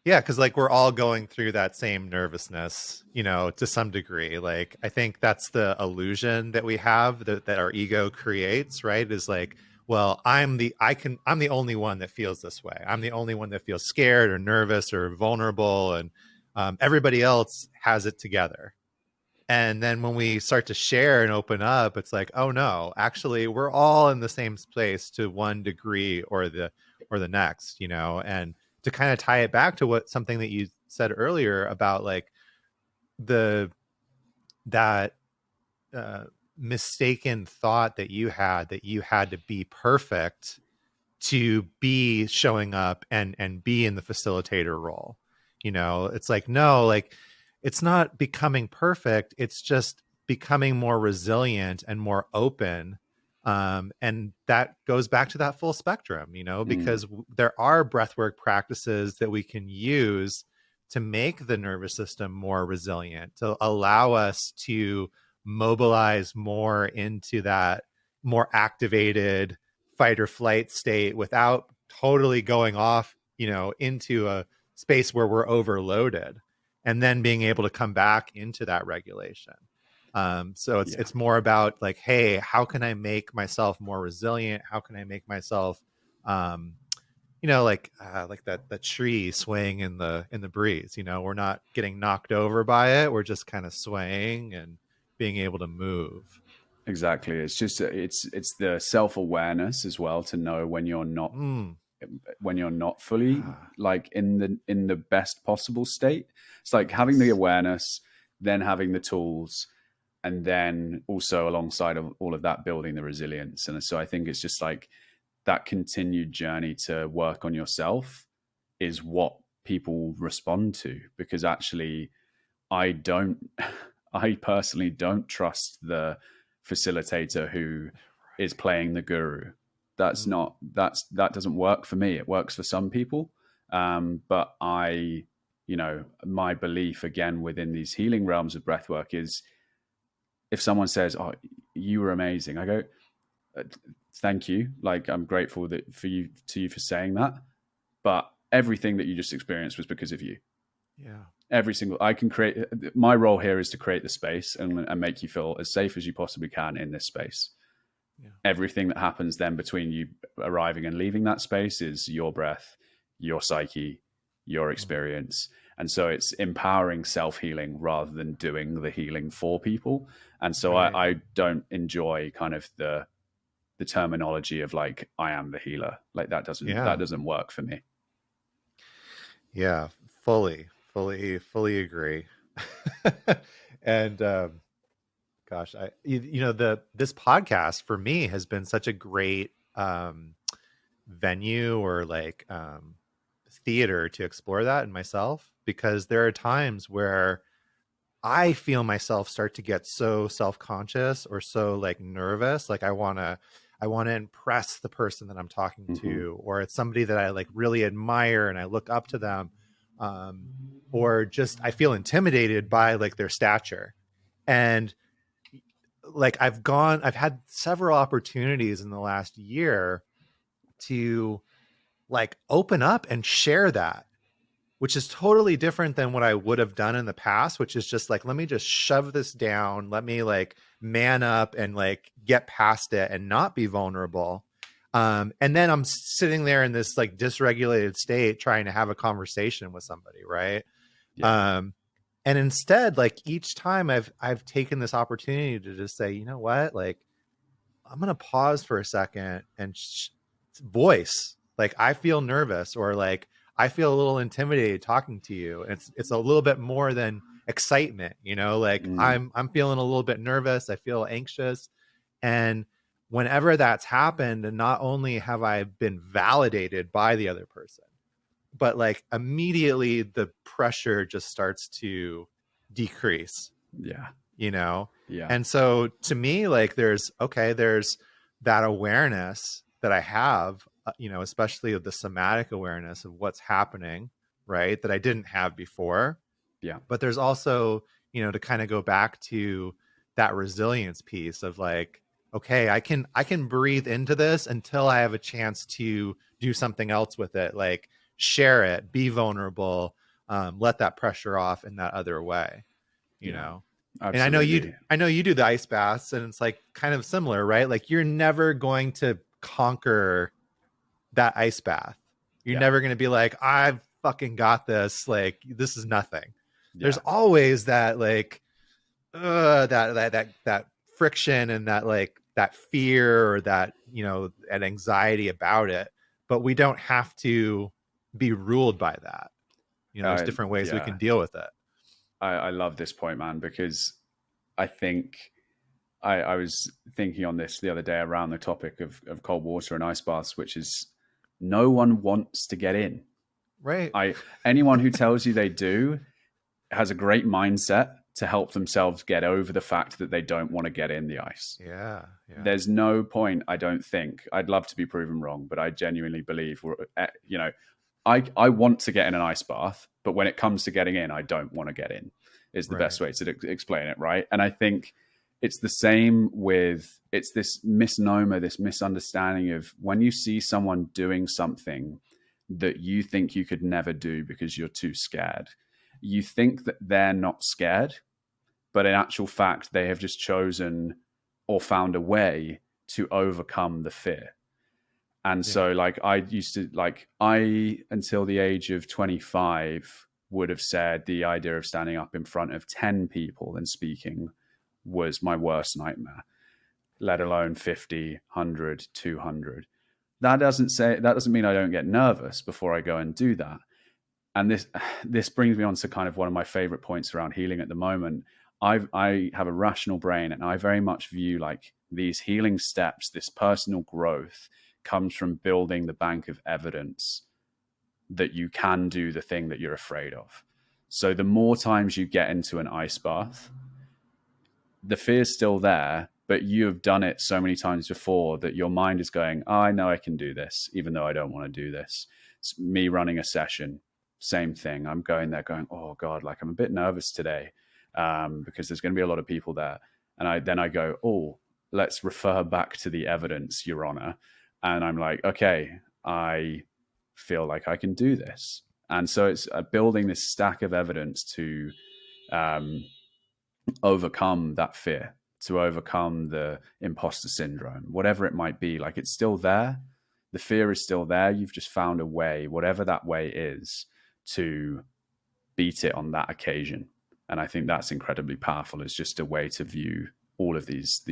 Yeah, because like we're all going through that same nervousness, to some degree. Like I think that's the illusion that we have that our ego creates, right? Is like, well, I'm the only one that feels this way. I'm the only one that feels scared or nervous or vulnerable, and everybody else has it together. And then when we start to share and open up, it's like, oh no, actually we're all in the same place to one degree or the next, and to kind of tie it back to something that you said earlier about like that mistaken thought that you had to be perfect to be showing up and be in the facilitator role. It's like, no, like it's not becoming perfect. It's just becoming more resilient and more open. And that goes back to that full spectrum, because there are breathwork practices that we can use to make the nervous system more resilient, to allow us to mobilize more into that more activated fight or flight state without totally going off, into a space where we're overloaded, and then being able to come back into that regulation. So it's more about like, hey, how can I make myself more resilient? How can I make myself, like that tree swaying in the breeze? We're not getting knocked over by it. We're just kind of swaying and being able to move. Exactly. It's just it's the self-awareness as well to know when you're not when you're not fully Ah, like in the best possible state. It's like having the yes. awareness, then having the tools, and then also alongside of all of that, building the resilience. And so I think it's just like that continued journey to work on yourself is what people respond to, because actually I don't, I personally don't trust the facilitator who is playing the guru. That's Mm, not, that doesn't work for me. It works for some people. But my belief again within these healing realms of breathwork is if someone says, "Oh, you were amazing," I go, "Thank you. Like, I'm grateful to you for saying that. But everything that you just experienced was because of you. yeah. Every single I can create. My role here is to create the space and make you feel as safe as you possibly can in this space. Yeah. Everything that happens then between you arriving and leaving that space is your breath, your psyche, your Mm, experience." And so it's empowering self-healing rather than doing the healing for people. And so right. I don't enjoy kind of the terminology of like I am the healer. Like that Yeah. doesn't work for me. Yeah. Fully agree. And gosh, the this podcast for me has been such a great venue or like theater to explore that in myself, because there are times where I feel myself start to get so self-conscious or so like nervous, like I want to impress the person that I'm talking Mm-hmm. to, or it's somebody that I like really admire and I look up to them, or just I feel intimidated by like their stature. And like I've had several opportunities in the last year to like open up and share that, which is totally different than what I would have done in the past, which is just like, let me just shove this down. Let me like man up and like get past it and not be vulnerable. And then I'm sitting there in this like dysregulated state trying to have a conversation with somebody, right? Yeah. Um, and instead, like each time I've taken this opportunity to just say, you know what, like I'm gonna pause for a second and voice like I feel nervous, or like I feel a little intimidated talking to you. And it's a little bit more than excitement, like Mm. I'm feeling a little bit nervous. I feel anxious. And whenever that's happened, and not only have I been validated by the other person, but like immediately the pressure just starts to decrease, Yeah. you know? Yeah. And so to me, like there's that awareness that I have, especially of the somatic awareness of what's happening, right? That I didn't have before. Yeah. But there's also, to kind of go back to that resilience piece of like, okay, I can breathe into this until I have a chance to do something else with it, like share it, be vulnerable, let that pressure off in that other way, you Yeah. know. And Absolutely. I know you do the ice baths, and it's like kind of similar, right? Like you're never going to conquer that ice bath. You're Yeah. never going to be like, I've fucking got this. Like this is nothing. There's Yeah. always that like that friction and that like that fear, or that an anxiety about it. But we don't have to be ruled by that. There's different ways we Yeah. can deal with it. I love this point, man, because I think I was thinking on this the other day around the topic of cold water and ice baths, which is no one wants to get in. Right. Anyone who tells you they do has a great mindset to help themselves get over the fact that they don't want to get in the ice. Yeah. Yeah. There's no point, I don't think. I'd love to be proven wrong, but I genuinely believe I want to get in an ice bath, but when it comes to getting in, I don't want to get in, is the Right. best way to explain it, right? And I think it's the same with, it's this misnomer, this misunderstanding of when you see someone doing something that you think you could never do because you're too scared, you think that they're not scared, but in actual fact, they have just chosen or found a way to overcome the fear. And Yeah. so like I until the age of 25 would have said the idea of standing up in front of 10 people and speaking was my worst nightmare, let alone 50, 100, 200. that doesn't mean I don't get nervous before I go and do that. And this brings me on to kind of one of my favorite points around healing at the moment. I have a rational brain, and I very much view like these healing steps, this personal growth comes from building the bank of evidence that you can do the thing that you're afraid of. So the more times you get into an ice bath, the fear's still there, but you have done it so many times before that your mind is going, oh, I know I can do this, even though I don't want to do this. It's me running a session, same thing. I'm going there going, oh God, like I'm a bit nervous today because there's going to be a lot of people there. And then I go, oh, let's refer back to the evidence, Your Honor. And I'm like, okay, I feel like I can do this. And so it's building this stack of evidence to overcome that fear, to overcome the imposter syndrome, whatever it might be. Like, it's still there. The fear is still there. You've just found a way, whatever that way is, to beat it on that occasion. And I think that's incredibly powerful. It's just a way to view all of these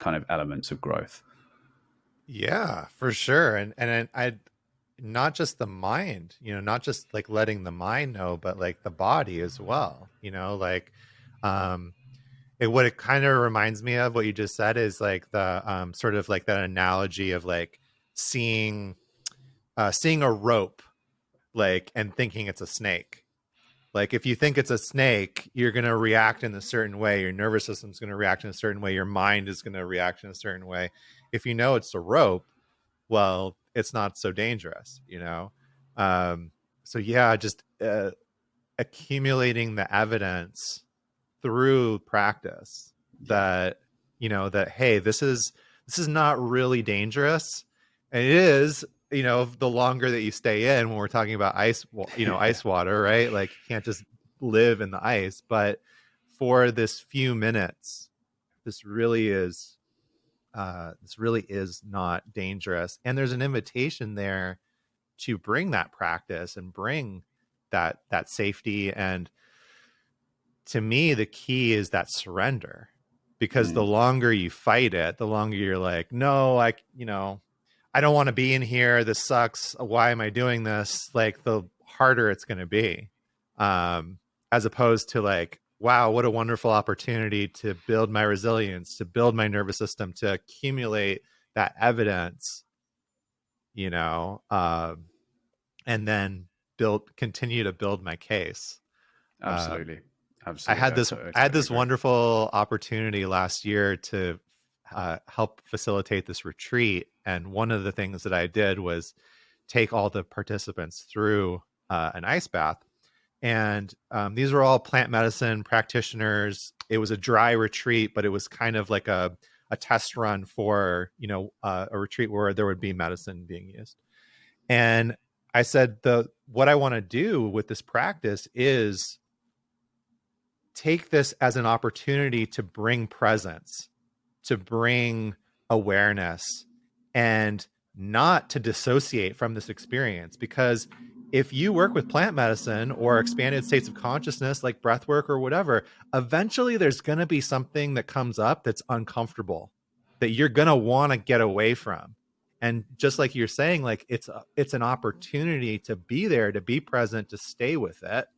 kind of elements of growth. Yeah, for sure. And I not just the mind, not just like letting the mind know, but like the body as well, like what it kind of reminds me of what you just said is like the sort of like that analogy of like seeing a rope, like, and thinking it's a snake. Like, if you think it's a snake, you're going to react in a certain way. Your nervous system's going to react in a certain way. Your mind is going to react in a certain way. If you know it's a rope, well, it's not so dangerous, So yeah, just accumulating the evidence through practice that, that, hey, this is not really dangerous. And it is, the longer that you stay in, when we're talking about ice, ice water, right? Like, you can't just live in the ice, but for this few minutes, this really is not dangerous. And there's an invitation there to bring that practice and bring that safety. And to me, the key is that surrender, because the longer you fight it, the longer you're like, no, I don't want to be in here. This sucks. Why am I doing this? Like, the harder it's going to be, as opposed to like, wow, what a wonderful opportunity to build my resilience, to build my nervous system, to accumulate that evidence, and then continue to build my case. Absolutely. I had this wonderful opportunity last year to help facilitate this retreat. And one of the things that I did was take all the participants through an ice bath. And these were all plant medicine practitioners. It was a dry retreat, but it was kind of like a test run for, a retreat where there would be medicine being used. And I said, what I want to do with this practice is take this as an opportunity to bring presence, to bring awareness, and not to dissociate from this experience. Because if you work with plant medicine or expanded states of consciousness like breathwork or whatever, eventually there's going to be something that comes up that's uncomfortable, that you're going to want to get away from. And just like you're saying, like, it's an opportunity to be there, to be present, to stay with it.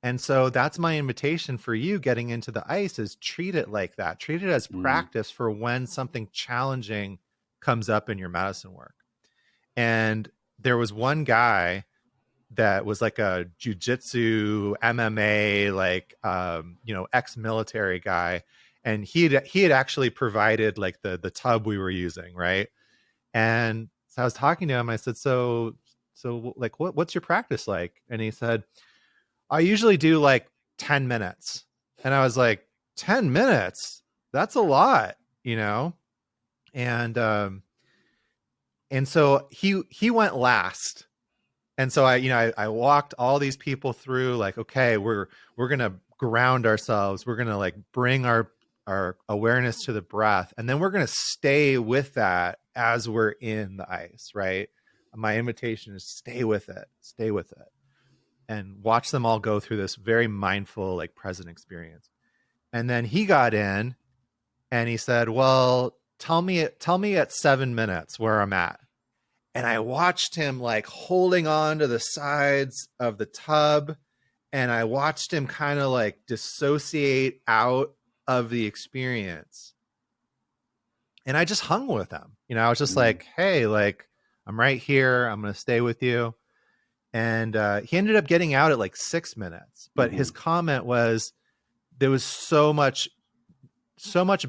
And so that's my invitation for you getting into the ice, is treat it like that. Treat it as practice for when something challenging comes up in your medicine work. And there was one guy that was like a jujitsu, MMA, like, ex-military guy. And he had actually provided like the tub we were using. Right. And so I was talking to him. I said, so like, what's your practice like? And he said, I usually do like 10 minutes. And I was like, 10 minutes? That's a lot, And so he went last. And so I walked all these people through, like, okay, we're going to ground ourselves. We're going to like bring our awareness to the breath. And then we're going to stay with that as we're in the ice, right? My invitation is stay with it, and watch them all go through this very mindful, like, present experience. And then he got in and he said, well, tell me at 7 minutes where I'm at. And I watched him like holding on to the sides of the tub, and I watched him kind of like dissociate out of the experience. And I just hung with him. I was just like, hey, like, I'm right here. I'm going to stay with you. And he ended up getting out at like 6 minutes. But his comment was, there was so much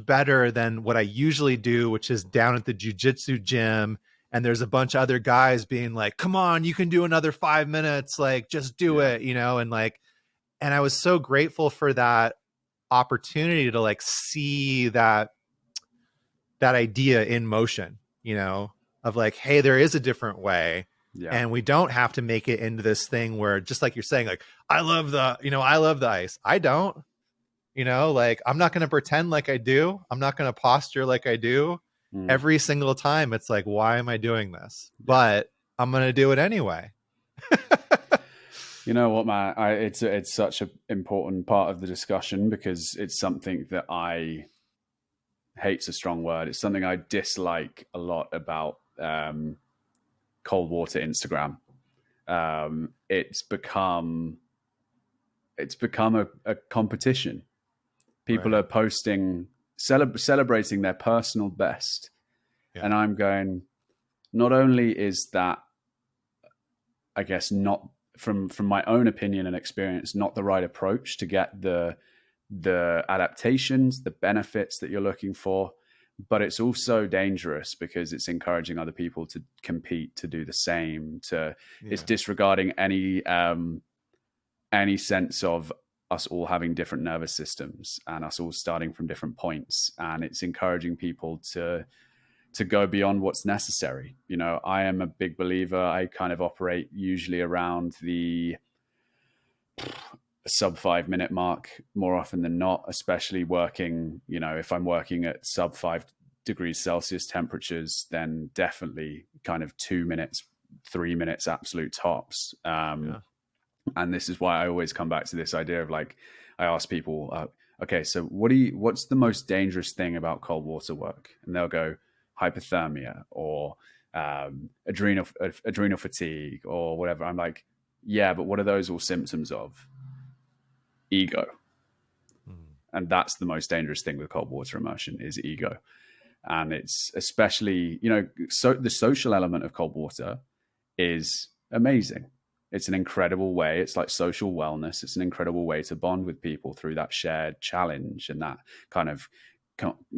better than what I usually do, which is down at the jujitsu gym. And there's a bunch of other guys being like, come on, you can do another 5 minutes. Like, just do it, and like, and I was so grateful for that opportunity to like see that idea in motion, of like, hey, there is a different way. Yeah. And we don't have to make it into this thing where, just like you're saying, like, I love the ice. I don't, like, I'm not going to pretend like I do. I'm not going to posture like I do. Every single time. It's like, why am I doing this? But I'm going to do it anyway. You know what, man? It's such an important part of the discussion, because it's something that hate's a strong word. It's something I dislike a lot about cold water Instagram. It's become a competition. People are posting, celebrating their personal best. And I'm going, not only is that, I guess, not from my own opinion and experience, not the right approach to get the adaptations, the benefits that you're looking for, but it's also dangerous because it's encouraging other people to compete, to do the same, it's disregarding any sense of us all having different nervous systems and us all starting from different points. And it's encouraging people to go beyond what's necessary. I am a big believer. I kind of operate usually around the sub 5 minute mark more often than not, especially working, if I'm working at sub 5 degrees Celsius temperatures, then definitely kind of 2 minutes, 3 minutes, absolute tops. And this is why I always come back to this idea of, like, I ask people, okay, so what's the most dangerous thing about cold water work? And they'll go hypothermia or adrenal fatigue or whatever. I'm like, yeah, but what are those all symptoms of? Ego. And that's the most dangerous thing with cold water immersion, is ego. And it's especially, so the social element of cold water is amazing. It's an incredible way. It's like social wellness. It's an incredible way to bond with people through that shared challenge and that kind of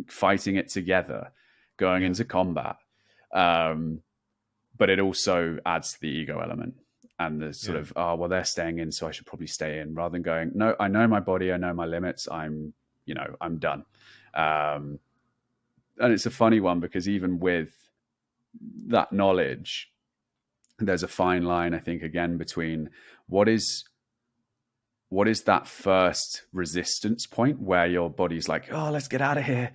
fighting it together, going into combat. But it also adds to the ego element and the sort of, oh, well, they're staying in, so I should probably stay in, rather than going, no, I know my body, I know my limits. I'm done. And it's a funny one, because even with that knowledge, there's a fine line, I think, again, between what is that first resistance point where your body's like, oh, let's get out of here.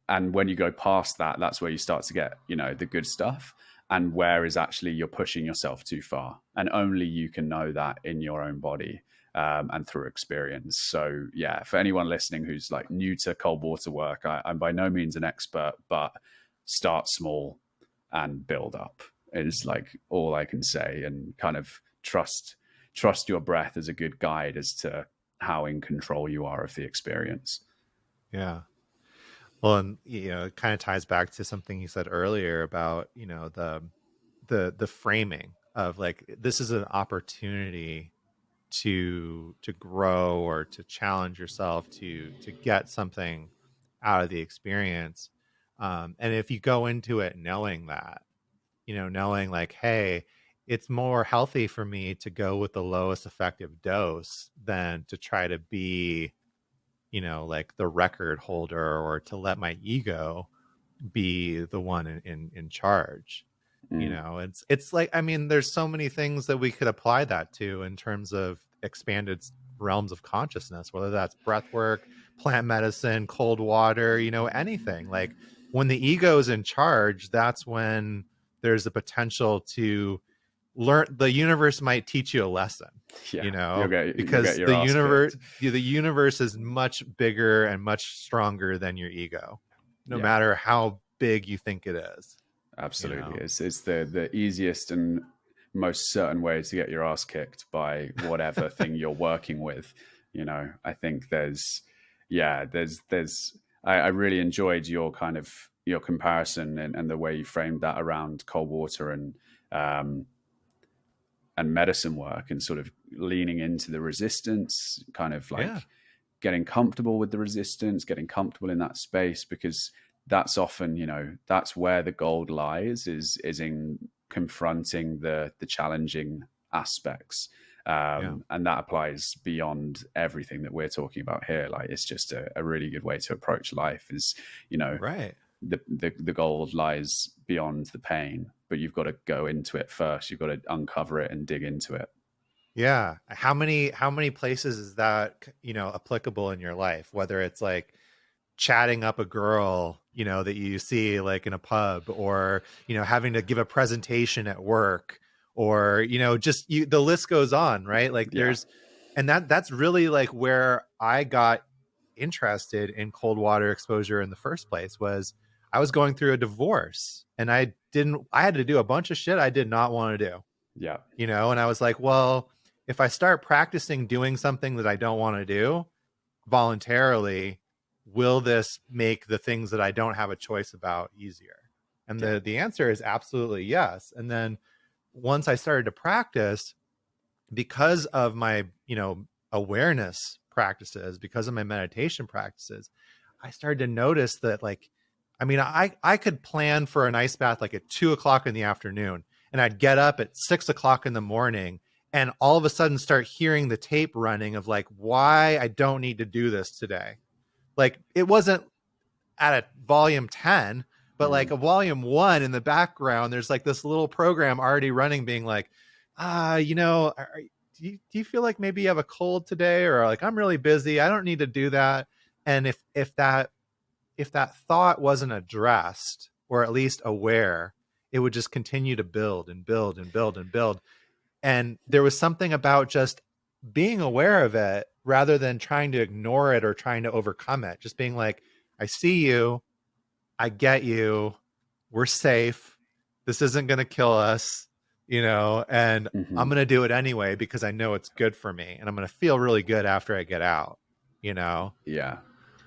And when you go past that, that's where you start to get, the good stuff. And where is actually you're pushing yourself too far. And only you can know that in your own body and through experience. So yeah, for anyone listening who's like new to cold water work, I'm by no means an expert, but start small and build up is like all I can say, and kind of trust your breath as a good guide as to how in control you are of the experience. Yeah. Well, and it kind of ties back to something you said earlier about, the framing of, like, this is an opportunity to grow or to challenge yourself to get something out of the experience. And if you go into it knowing that, knowing like, hey, it's more healthy for me to go with the lowest effective dose than to try to be, like the record holder, or to let my ego be the one in charge. It's like, I mean, there's so many things that we could apply that to in terms of expanded realms of consciousness, whether that's breath work, plant medicine, cold water, anything. Like, when the ego is in charge, that's when there's the potential to learn. The universe might teach you a lesson, because the universe is much bigger and much stronger than your ego, no matter how big you think it is. Absolutely. It's the easiest and most certain way to get your ass kicked by whatever thing you're working with. I think I really enjoyed your kind of your comparison and the way you framed that around cold water um, and medicine work, and sort of leaning into the resistance, kind of Yeah. like getting comfortable with the resistance, getting comfortable in that space, because that's often, that's where the gold lies, is in confronting the challenging aspects. Yeah. And that applies beyond everything that we're talking about here. Like, it's just a really good way to approach life, is, Right. the gold lies beyond the pain, but you've got to go into it first. You've got to uncover it and dig into it. Yeah. How many places is that, applicable in your life? Whether it's like chatting up a girl, that you see like in a pub, or, having to give a presentation at work, or, just the list goes on, right? Like Yeah. and that's really like where I got interested in cold water exposure in the first place. Was I was going through a divorce, and I had to do a bunch of shit I did not want to do. Yeah. And I was like, well, if I start practicing doing something that I don't want to do voluntarily, will this make the things that I don't have a choice about easier? And the answer is absolutely yes. And then once I started to practice, because of my, awareness practices, because of my meditation practices, I started to notice that, like, I could plan for an ice bath like at 2 o'clock in the afternoon, and I'd get up at 6 o'clock in the morning, and all of a sudden start hearing the tape running of like why I don't need to do this today. Like, it wasn't at a volume 10, but like a volume 1 in the background, there's like this little program already running, being like, do you feel like maybe you have a cold today? Or like, I'm really busy, I don't need to do that. And if that thought wasn't addressed, or at least aware, it would just continue to build and build and build and build. And there was something about just being aware of it rather than trying to ignore it or trying to overcome it. Just being like, I see you, I get you, we're safe, this isn't going to kill us, and I'm going to do it anyway because I know it's good for me, and I'm going to feel really good after I get out. Yeah,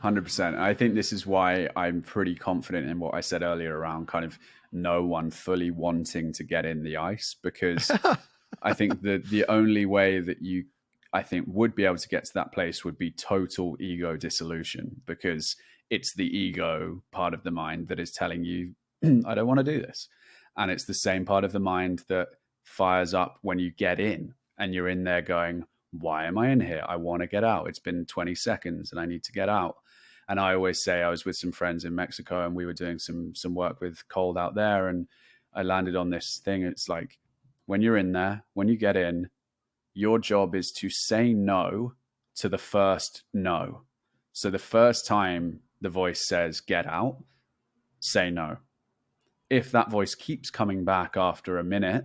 100%. I think this is why I'm pretty confident in what I said earlier around kind of no one fully wanting to get in the ice, because I think that the only way that you, I think, would be able to get to that place would be total ego dissolution, because it's the ego part of the mind that is telling you, I don't want to do this. And it's the same part of the mind that fires up when you get in and you're in there going, why am I in here? I want to get out. It's been 20 seconds and I need to get out. And I always say, I was with some friends in Mexico and we were doing some work with cold out there. And I landed on this thing. It's like, when you're in there, when you get in, your job is to say no to the first no. So the first time the voice says, get out, say no. If that voice keeps coming back after a minute,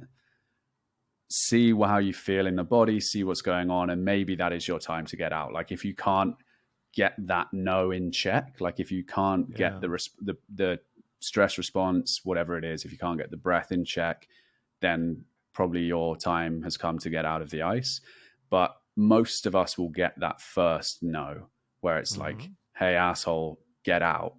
see how you feel in the body, see what's going on, and maybe that is your time to get out. Like, if you can't get that no in check, like if you can't get the stress response, whatever it is, if you can't get the breath in check, then probably your time has come to get out of the ice. But most of us will get that first no, where it's like, hey, asshole, get out.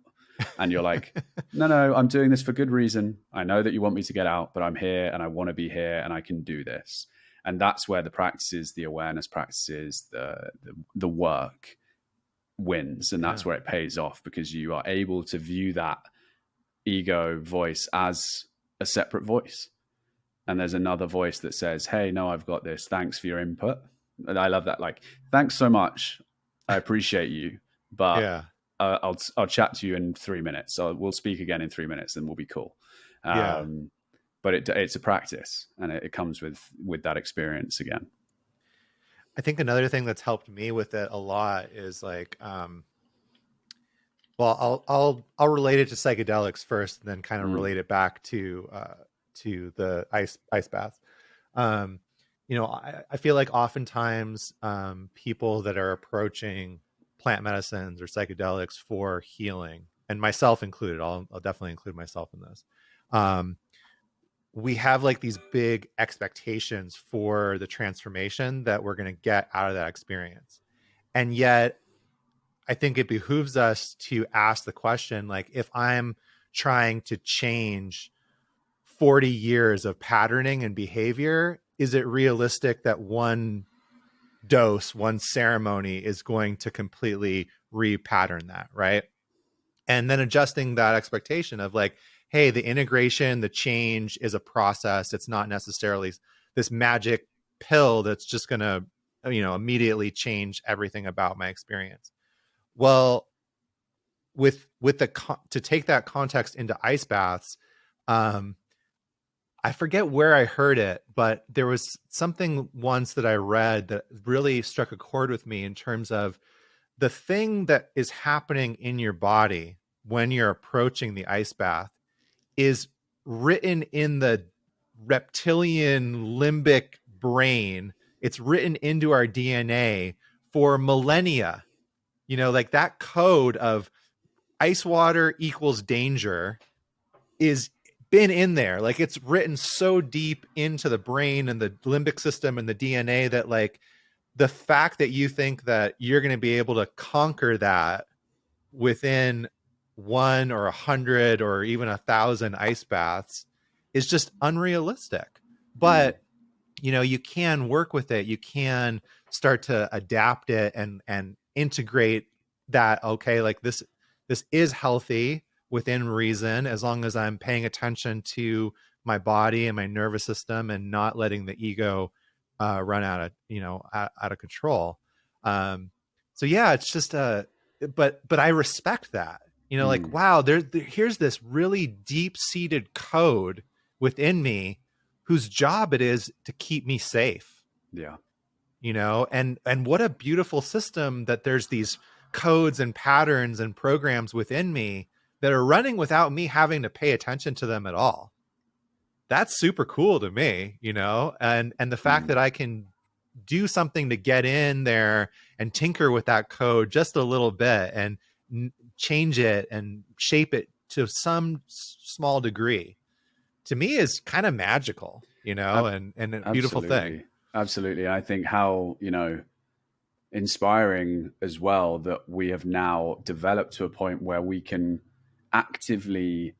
And you're like, no, I'm doing this for good reason. I know that you want me to get out, but I'm here and I want to be here and I can do this. And that's where the practices, the awareness practices, the work wins. And that's where it pays off, because you are able to view that ego voice as a separate voice. And there's another voice that says, hey, no, I've got this. Thanks for your input. And I love that. Like, thanks so much. I appreciate you. But I'll chat to you in 3 minutes. So we'll speak again in 3 minutes and we'll be cool. But it's a practice, and it comes with that experience again. I think another thing that's helped me with it a lot is like, well, I'll relate it to psychedelics first, and then kind of relate it back to the ice bath. I feel like oftentimes people that are approaching plant medicines or psychedelics for healing, and myself included, I'll definitely include myself in this. Um, we have like these big expectations for the transformation that we're going to get out of that experience. And yet I think it behooves us to ask the question, like, if I'm trying to change 40 years of patterning and behavior, is it realistic that one dose, one ceremony is going to completely repattern that, right? And then adjusting that expectation of like, hey, the integration, the change is a process. It's not necessarily this magic pill that's just going to, immediately change everything about my experience. Well, with to take that context into ice baths, I forget where I heard it, but there was something once that I read that really struck a chord with me in terms of the thing that is happening in your body when you're approaching the ice bath is written in the reptilian limbic brain. It's written into our DNA for millennia. Like that code of ice water equals danger is been in there. Like it's written so deep into the brain and the limbic system and the DNA that like the fact that you think that you're going to be able to conquer that within 1 or 100 or even 1,000 ice baths is just unrealistic. But you can work with it. You can start to adapt it and integrate that. Okay, like this is healthy within reason, as long as I'm paying attention to my body and my nervous system and not letting the ego run out of control. So yeah, it's just but I respect that. Like, wow, here's this really deep seated code within me whose job it is to keep me safe. Yeah. And what a beautiful system that there's these codes and patterns and programs within me that are running without me having to pay attention to them at all. That's super cool to me, and the fact that I can do something to get in there and tinker with that code just a little bit and change it and shape it to some small degree, to me is kind of magical, and a beautiful thing. Absolutely. I think how, inspiring as well that we have now developed to a point where we can actively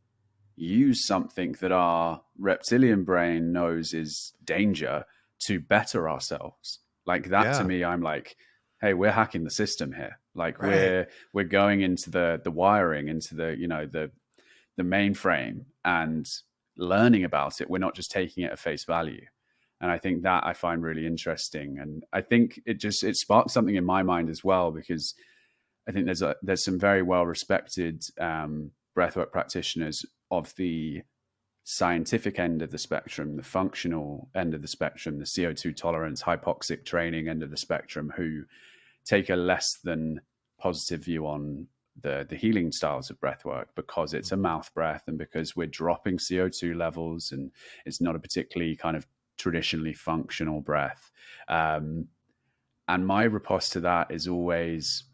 use something that our reptilian brain knows is danger to better ourselves. Like that to me, I'm like, hey, we're hacking the system here. Like we're going into the wiring, into the mainframe and learning about it. We're not just taking it at face value. And I think that I find really interesting. And I think it sparked something in my mind as well, because I think there's some very well respected breathwork practitioners of the scientific end of the spectrum, the functional end of the spectrum, the CO2 tolerance, hypoxic training end of the spectrum, who take a less than positive view on the healing styles of breathwork, because it's a mouth breath and because we're dropping CO2 levels and it's not a particularly kind of traditionally functional breath. And my riposte to that is always,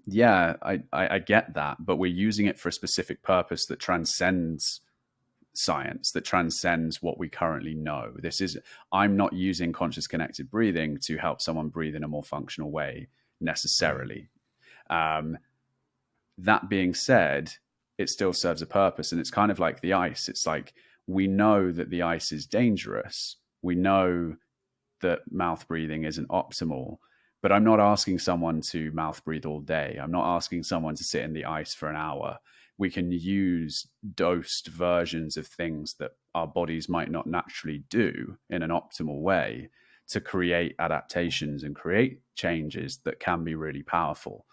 yeah, I get that, but we're using it for a specific purpose that transcends science, that transcends what we currently know. I'm not using conscious connected breathing to help someone breathe in a more functional way necessarily. That being said, it still serves a purpose. And it's kind of like the ice. It's like, we know that the ice is dangerous. We know that mouth breathing isn't optimal, but I'm not asking someone to mouth breathe all day. I'm not asking someone to sit in the ice for an hour. We can use dosed versions of things that our bodies might not naturally do in an optimal way to create adaptations and create changes that can be really powerful.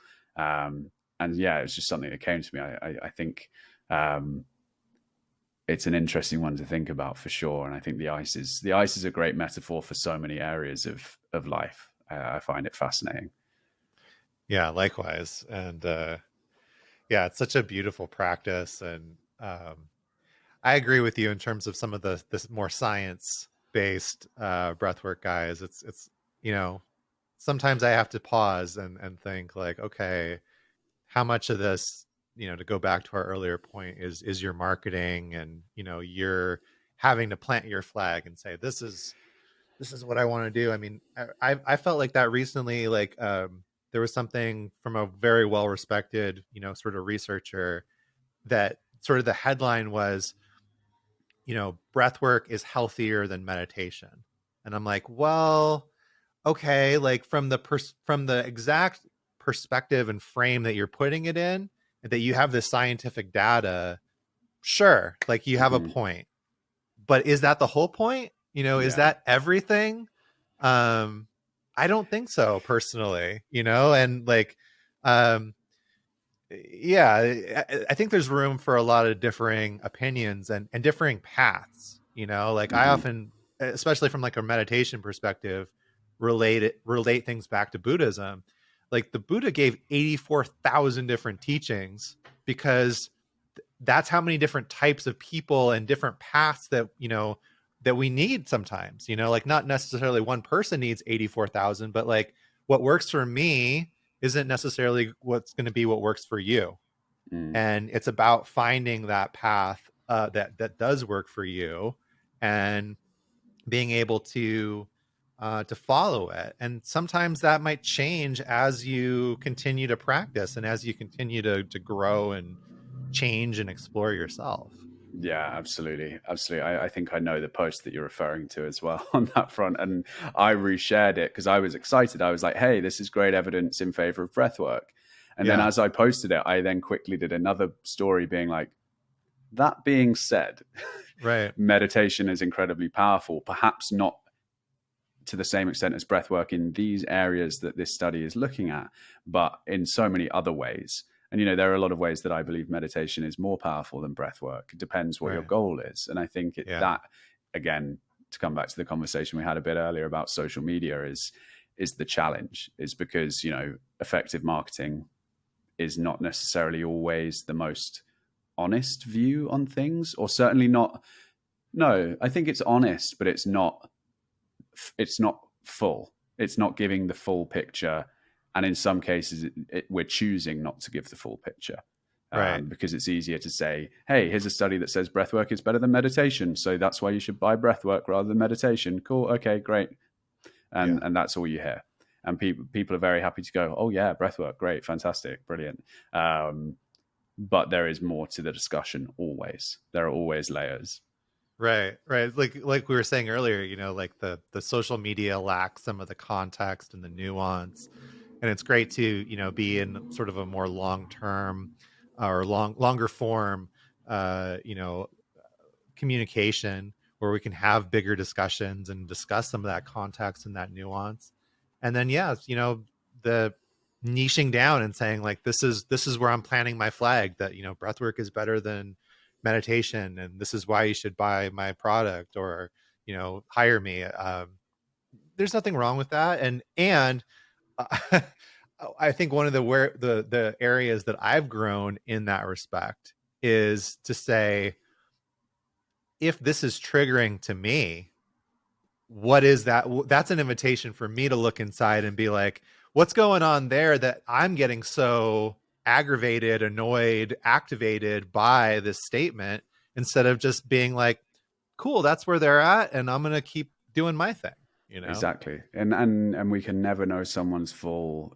And yeah, it's just something that came to me. I think it's an interesting one to think about for sure. And I think the ice is a great metaphor for so many areas of life. I find it fascinating. Yeah, likewise. And yeah, it's such a beautiful practice. And I agree with you in terms of some of this more science based breathwork guys. It's sometimes I have to pause and think like, okay, how much of this to go back to our earlier point, is your marketing, and you're having to plant your flag and say, this is what I want to do. I mean, I felt like that recently. Like, there was something from a very well respected, sort of researcher, that sort of the headline was, breath work is healthier than meditation. And I'm like, well, okay, like from the exact perspective and frame that you're putting it in, that you have this scientific data, sure, like you have a Mhm. point. But is that the whole point? Is Yeah. that everything? I don't think so, personally, and like, um, yeah, I think there's room for a lot of differing opinions and differing paths. Like I Hmm. often, especially from like a meditation perspective, relate things back to Buddhism. Like the Buddha gave 84,000 different teachings, because that's how many different types of people and different paths that we need sometimes. Like not necessarily one person needs 84,000, but like what works for me isn't necessarily what's going to be what works for you. Mm. And it's about finding that path that does work for you, and being able to follow it. And sometimes that might change as you continue to practice and as you continue to grow and change and explore yourself. Yeah, absolutely. Absolutely. I think I know the post that you're referring to as well on that front. And I reshared it because I was excited. I was like, hey, this is great evidence in favor of breathwork. And then Yeah. as I posted it, I then quickly did another story being like, that being said, Right. meditation is incredibly powerful, perhaps not to the same extent as breathwork in these areas that this study is looking at, but in so many other ways. And there are a lot of ways that I believe meditation is more powerful than breathwork. It depends what your Right. goal is. And I think Yeah. that, again, to come back to the conversation we had a bit earlier about social media, is the challenge. Is because effective marketing is not necessarily always the most honest view on things, or certainly not. No, I think it's honest, but it's not full. It's not giving the full picture, and in some cases, we're choosing not to give the full picture, Right. because it's easier to say, "Hey, here's a study that says breathwork is better than meditation, so that's why you should buy breathwork rather than meditation." Cool, okay, great, and Yeah. and that's all you hear. And people are very happy to go, "Oh yeah, breathwork, great, fantastic, brilliant." But there is more to the discussion. Always, there are always layers. Right. Right. Like we were saying earlier, like the social media lacks some of the context and the nuance. And it's great to, be in sort of a more long-term or longer form, uh, you know, communication, where we can have bigger discussions and discuss some of that context and that nuance. And then, yeah, the niching down and saying like, this is where I'm planting my flag, that, breathwork is better than meditation, and this is why you should buy my product, or, hire me. There's nothing wrong with that. And uh, I think one of the areas that I've grown in that respect is to say, if this is triggering to me, what is that? That's an invitation for me to look inside and be like, what's going on there that I'm getting so aggravated, annoyed, activated by this statement, instead of just being like, cool, that's where they're at, and I'm going to keep doing my thing. Exactly. And we can never know someone's full,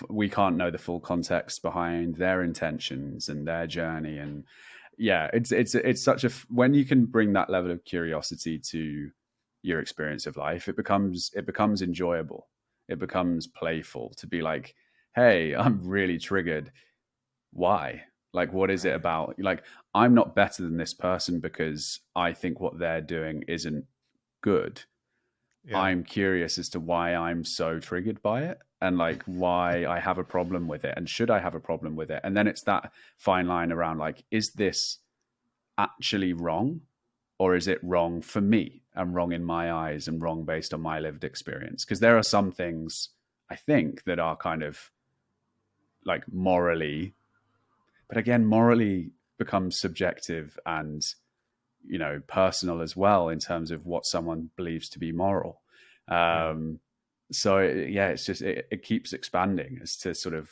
we can't know the full context behind their intentions and their journey. And yeah, it's such when you can bring that level of curiosity to your experience of life, it becomes enjoyable. It becomes playful to be like, hey, I'm really triggered. Why? Like, what is it Right. about? Like, I'm not better than this person because I think what they're doing isn't good. Yeah. I'm curious as to why I'm so triggered by it, and like why I have a problem with it, and should I have a problem with it? And then it's that fine line around like, is this actually wrong, or is it wrong for me and wrong in my eyes and wrong based on my lived experience? Because there are some things I think that are kind of like morally, but again, morally becomes subjective and personal as well in terms of what someone believes to be moral. Yeah. um so yeah, it's just it keeps expanding as to sort of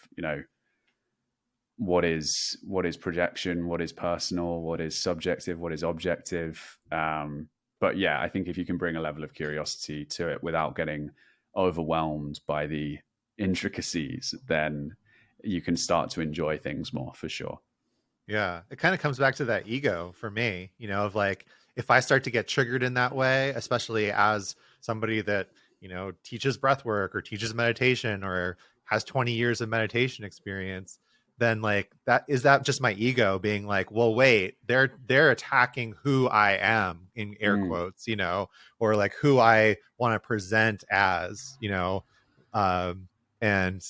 what is projection, what is personal, what is subjective, what is objective. But yeah, I think if you can bring a level of curiosity to it without getting overwhelmed by the intricacies, then you can start to enjoy things more, for sure. Yeah, it kind of comes back to that ego for me, of like, if I start to get triggered in that way, especially as somebody that, teaches breath work or teaches meditation or has 20 years of meditation experience, then like that just my ego being like, well, wait, they're attacking who I am in air Mm, quotes, or like who I want to present as, um, and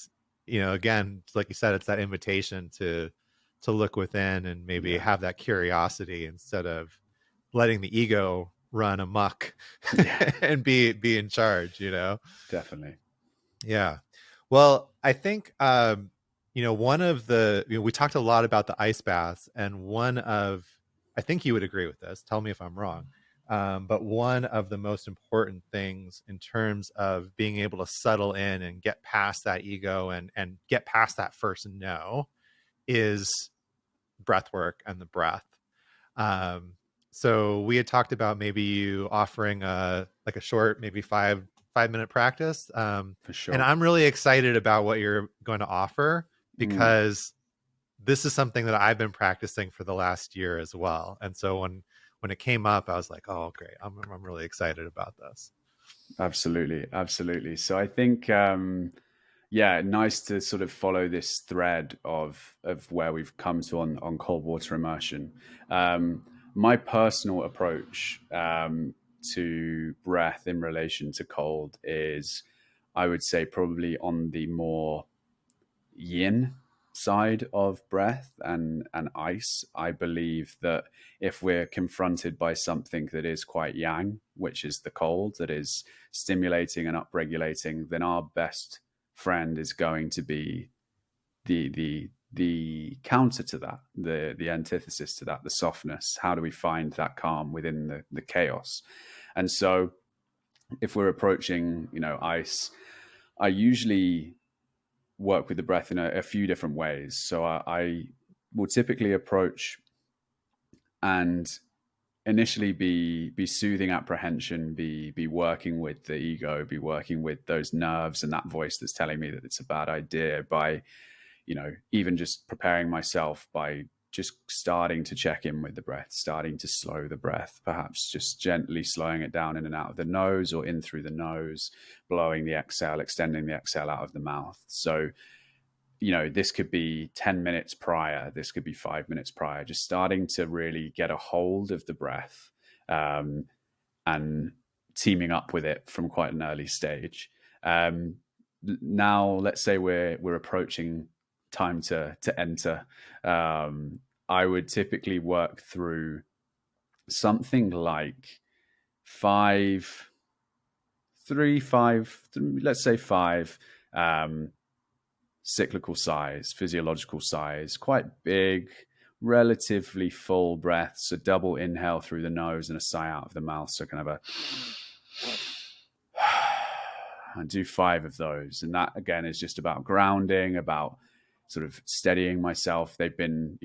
again, like you said, it's that invitation to look within and maybe yeah. have that curiosity instead of letting the ego run amok Yeah, and be in charge, definitely. Yeah. Well, I think one of the we talked a lot about the ice baths, and I think you would agree with this. Tell me if I'm wrong. But one of the most important things in terms of being able to settle in and get past that ego and get past that first no is breath work and the breath. Um, so we had talked about maybe you offering a short, maybe 5 minute practice. For And sure. I'm really excited about what you're going to offer Mm. because this is something that I've been practicing for the last year as well. And so when it came up, I was like, oh, great. I'm really excited about this. Absolutely, absolutely. So I think, yeah, nice to sort of follow this thread of where we've come to on cold water immersion. My personal approach to breath in relation to cold is, I would say, probably on the more yin side of breath and ice. I believe that if we're confronted by something that is quite yang, which is the cold, that is stimulating and upregulating, then our best friend is going to be the counter to that, the antithesis to that, the softness. How do we find that calm within the chaos? And so if we're approaching, ice, I usually work with the breath in a few different ways. So I will typically approach and initially be soothing apprehension, be working with the ego, be working with those nerves and that voice that's telling me that it's a bad idea by, even just preparing myself by just starting to check in with the breath, starting to slow the breath, perhaps just gently slowing it down in and out of the nose or in through the nose, blowing the exhale, extending the exhale out of the mouth. So this could be 10 minutes prior, this could be 5 minutes prior, just starting to really get a hold of the breath, and teaming up with it from quite an early stage. Now, let's say we're approaching time to enter. I would typically work through something like five, three, five, let's say five. Cyclical sighs, physiological sighs, quite big, relatively full breaths, a double inhale through the nose and a sigh out of the mouth. So kind of a, I do 5 of those. And that again is just about grounding, about sort of steadying myself. They've been,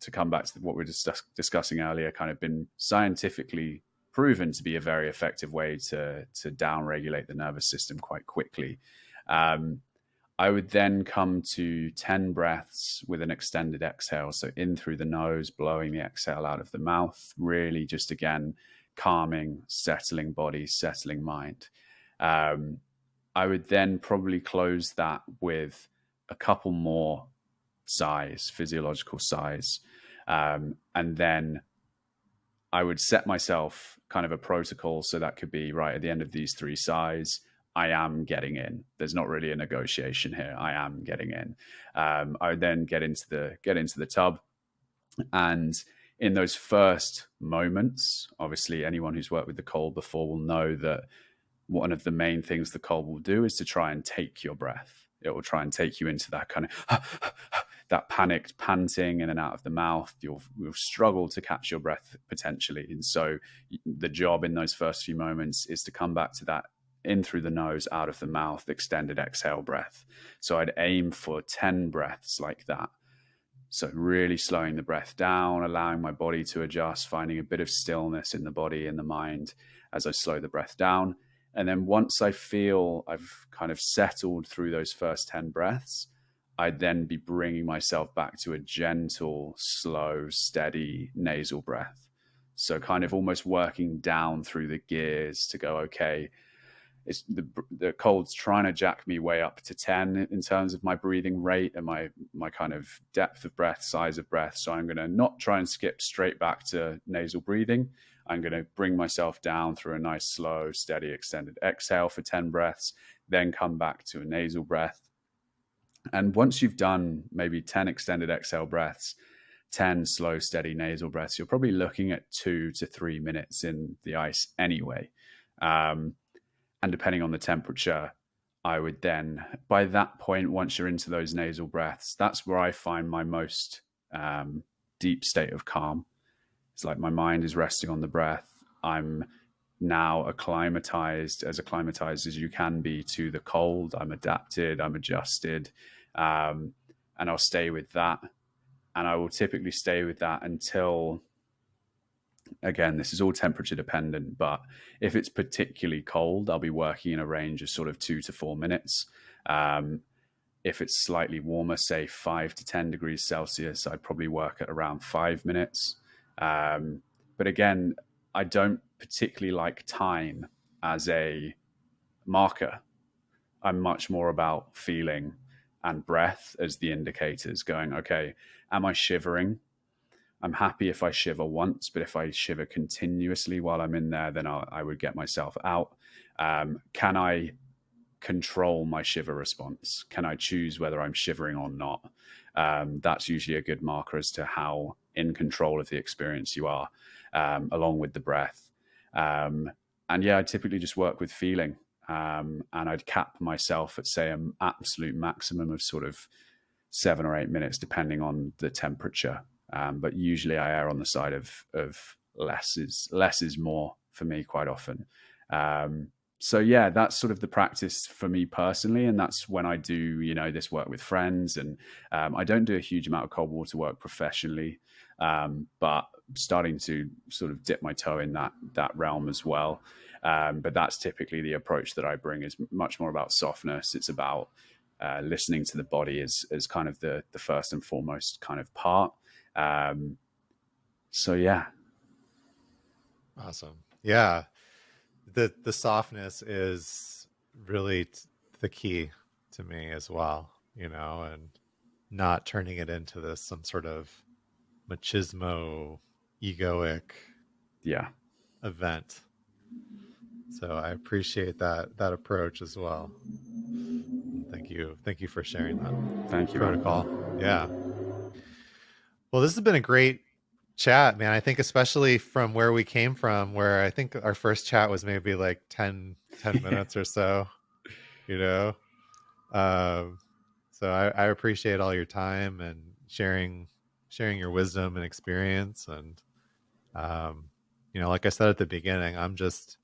to come back to what we were discussing earlier, kind of been scientifically proven to be a very effective way to down-regulate the nervous system quite quickly. I would then come to 10 breaths with an extended exhale. So in through the nose, blowing the exhale out of the mouth, really just again, calming, settling body, settling mind. I would then probably close that with a couple more sighs, physiological sighs. And then I would set myself kind of a protocol. So that could be right at the end of these 3 sighs, I am getting in. There's not really a negotiation here. I am getting in. I would then get into the tub, and in those first moments, obviously, anyone who's worked with the cold before will know that one of the main things the cold will do is to try and take your breath. It will try and take you into that kind of that panicked panting in and out of the mouth. You'll struggle to catch your breath potentially, and so the job in those first few moments is to come back to that in through the nose, out of the mouth, extended exhale breath. So I'd aim for 10 breaths like that. So really slowing the breath down, allowing my body to adjust, finding a bit of stillness in the body and the mind as I slow the breath down. And then once I feel I've kind of settled through those first 10 breaths, I'd then be bringing myself back to a gentle, slow, steady nasal breath. So kind of almost working down through the gears to go, okay, it's the cold's trying to jack me way up to 10 in terms of my breathing rate and my kind of depth of breath, size of breath. So I'm going to not try and skip straight back to nasal breathing. I'm going to bring myself down through a nice, slow, steady, extended exhale for 10 breaths, then come back to a nasal breath. And once you've done maybe 10 extended exhale breaths, 10 slow, steady nasal breaths, you're probably looking at 2 to 3 minutes in the ice anyway. And depending on the temperature, I would then, by that point, once you're into those nasal breaths, that's where I find my most deep state of calm. It's like my mind is resting on the breath. I'm now acclimatized as you can be to the cold. I'm adapted, I'm adjusted, and I'll stay with that. And I will typically stay with that until, again, this is all temperature dependent, but if it's particularly cold, I'll be working in a range of sort of 2 to 4 minutes. If it's slightly warmer, say 5 to 10 degrees Celsius, I'd probably work at around 5 minutes. But again, I don't particularly like time as a marker. I'm much more about feeling and breath as the indicators, going, okay, am I shivering? I'm happy if I shiver once, but if I shiver continuously while I'm in there, then I would get myself out. Can I control my shiver response? Can I choose whether I'm shivering or not? That's usually a good marker as to how in control of the experience you are, along with the breath. And yeah, I typically just work with feeling. And I'd cap myself at, say, an absolute maximum of sort of 7 or 8 minutes, depending on the temperature. But usually I err on the side of less is more for me quite often. So yeah, that's sort of the practice for me personally. And that's when I do, this work with friends. And I don't do a huge amount of cold water work professionally, but starting to sort of dip my toe in that realm as well. But that's typically the approach that I bring, is much more about softness. It's about listening to the body as kind of the first and foremost kind of part. So yeah. Awesome. Yeah. The softness is really the key to me as well, and not turning it into some sort of machismo, egoic event. So I appreciate that approach as well. Thank you for sharing that. Thank you, protocol. Man. Yeah. Well, this has been a great chat, man. I think especially from where we came from, where I think our first chat was maybe like 10 minutes or so, So I appreciate all your time and sharing your wisdom and experience. And, like I said at the beginning, I'm just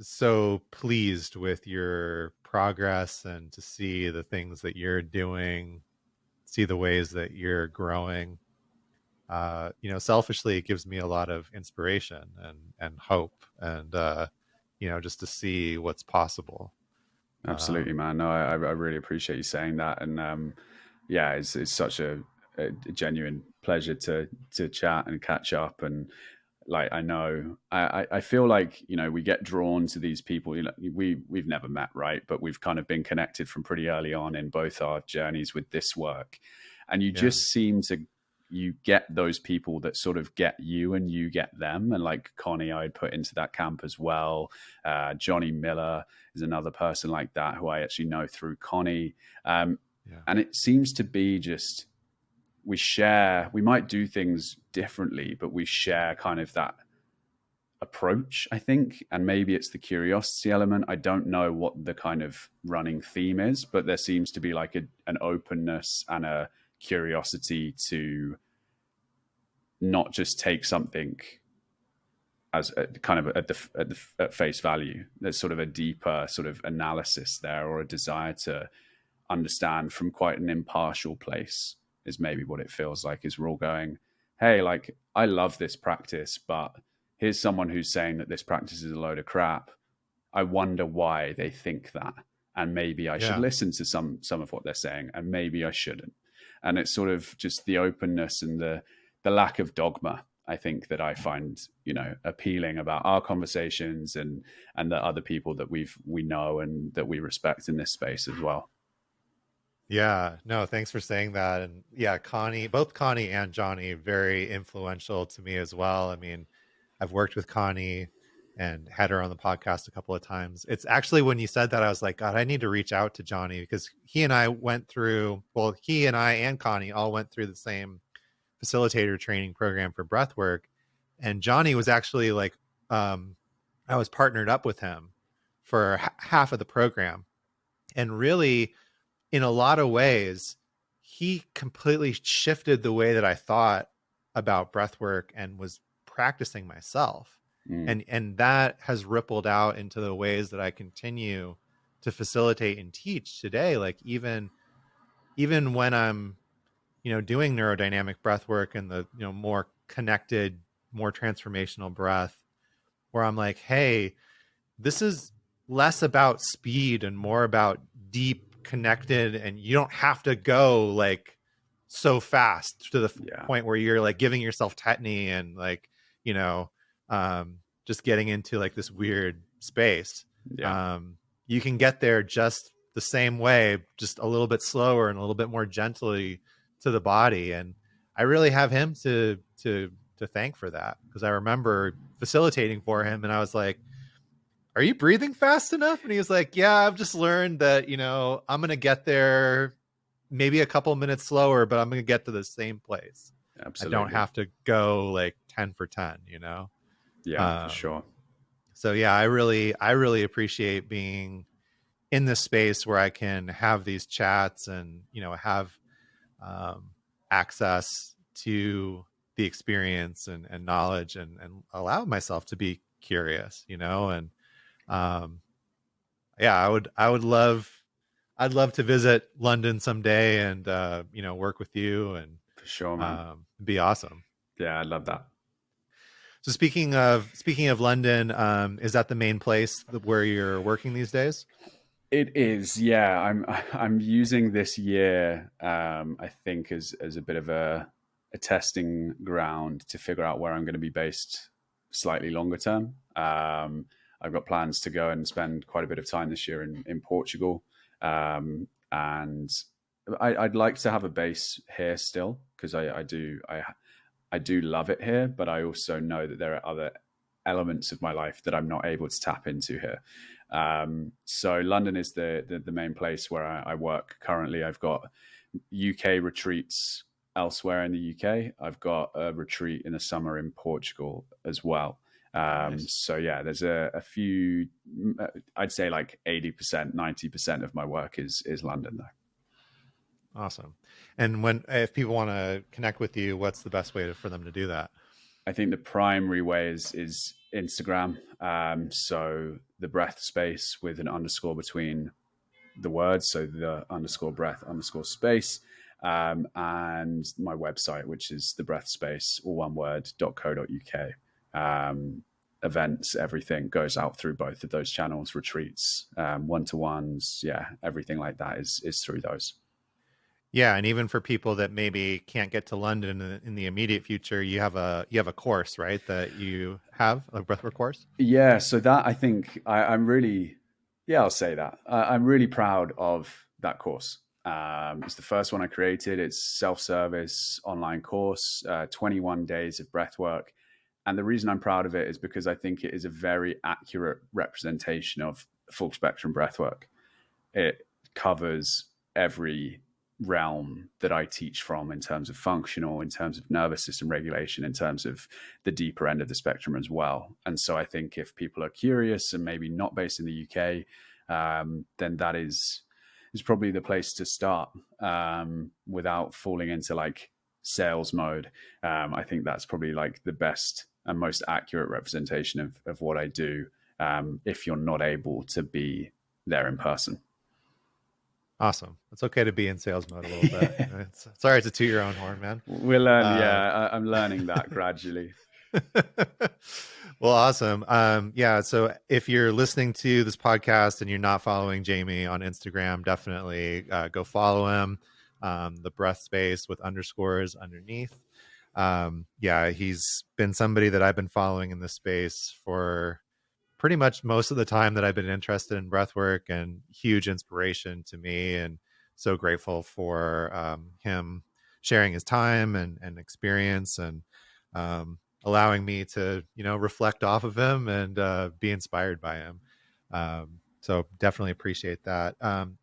so pleased with your progress and to see the things that you're doing, see the ways that you're growing. Selfishly, it gives me a lot of inspiration and hope, and just to see what's possible. Absolutely, man. No, I really appreciate you saying that, and yeah, it's such a genuine pleasure to chat and catch up. And like, I feel like we get drawn to these people. We've never met, right? But we've kind of been connected from pretty early on in both our journeys with this work, and you just seem to. You get those people that sort of get you and you get them. And like Connie, I'd put into that camp as well. Johnny Miller is another person like that who I actually know through Connie. And it seems to be just, we might do things differently, but we share kind of that approach, I think. And maybe it's the curiosity element. I don't know what the kind of running theme is, but there seems to be like an openness and a curiosity to not just take something as kind of at face value. There's sort of a deeper sort of analysis there, or a desire to understand from quite an impartial place. is maybe what it feels like, is we're all going, hey, like, I love this practice, but here's someone who's saying that this practice is a load of crap. I wonder why they think that. And maybe I should Yeah. listen to some of what they're saying, and maybe I shouldn't. And it's sort of just the openness and the lack of dogma, I think, that I find, appealing about our conversations and the other people that we know and that we respect in this space as well. Yeah, no, thanks for saying that. And yeah, both Connie and Johnny, very influential to me as well. I mean, I've worked with Connie and had her on the podcast a couple of times. It's actually, when you said that, I was like, God, I need to reach out to Johnny, because he and I and Connie all went through the same facilitator training program for breathwork. And Johnny was actually like, I was partnered up with him for half of the program. And really, in a lot of ways, he completely shifted the way that I thought about breathwork and was practicing myself. And that has rippled out into the ways that I continue to facilitate and teach today. Like even when I'm, doing neurodynamic breathwork and the, more connected, more transformational breath, where I'm like, hey, this is less about speed and more about deep, connected, and you don't have to go like so fast to the point where you're like giving yourself tetany and like, just getting into like this weird space. You can get there just the same way, just a little bit slower and a little bit more gently to the body. And I really have him to thank for that, because I remember facilitating for him and I was like, are you breathing fast enough? And he was like, yeah, I've just learned that, I'm going to get there maybe a couple minutes slower, but I'm going to get to the same place. Absolutely. I don't have to go like 10 for 10, Yeah, for sure. So yeah, I really appreciate being in this space where I can have these chats and, have access to the experience and knowledge and allow myself to be curious, and yeah, I'd love to visit London someday and, work with you, and for sure, man. Be awesome. Yeah, I love that. So speaking of London, is that the main place where you're working these days? It is, yeah. I'm using this year, I think, as a bit of a testing ground to figure out where I'm going to be based slightly longer term. I've got plans to go and spend quite a bit of time this year in Portugal, and I'd like to have a base here still, because I do love it here, but I also know that there are other elements of my life that I'm not able to tap into here. So London is the main place where I work currently. I've got UK retreats elsewhere in the UK. I've got a retreat in the summer in Portugal as well. Nice. So yeah, there's a few, I'd say like 80%, 90% of my work is London though. Awesome. And if people want to connect with you, what's the best way for them to do that? I think the primary way is Instagram. So the breath space with an underscore between the words. So the underscore breath underscore space. And my website, which is the breath space, all one word, .co.uk. Events, everything goes out through both of those channels, retreats, one-to-ones. Yeah. Everything like that is through those. Yeah, and even for people that maybe can't get to London in the immediate future, you have a course, right? That you have a breathwork course. Yeah, so that I think I'm really, I'll say that I'm really proud of that course. It's the first one I created. It's self-service online course, 21 days of breathwork, and the reason I'm proud of it is because I think it is a very accurate representation of full spectrum breathwork. It covers every realm that I teach from, in terms of functional, in terms of nervous system regulation, in terms of the deeper end of the spectrum as well. And so I think if people are curious and maybe not based in the UK, then that is probably the place to start, without falling into like sales mode. I think that's probably like the best and most accurate representation of what I do, if you're not able to be there in person. Awesome. It's okay to be in sales mode a little bit. It's all right to toot your own horn, man. We'll learn. I'm learning that gradually. Well, awesome. Yeah. So if you're listening to this podcast and you're not following Jamie on Instagram, definitely go follow him. The breath space with underscores underneath. Yeah, he's been somebody that I've been following in this space for pretty much most of the time that I've been interested in breathwork, and huge inspiration to me, and so grateful for him sharing his time and experience, and allowing me to, reflect off of him and be inspired by him. So definitely appreciate that.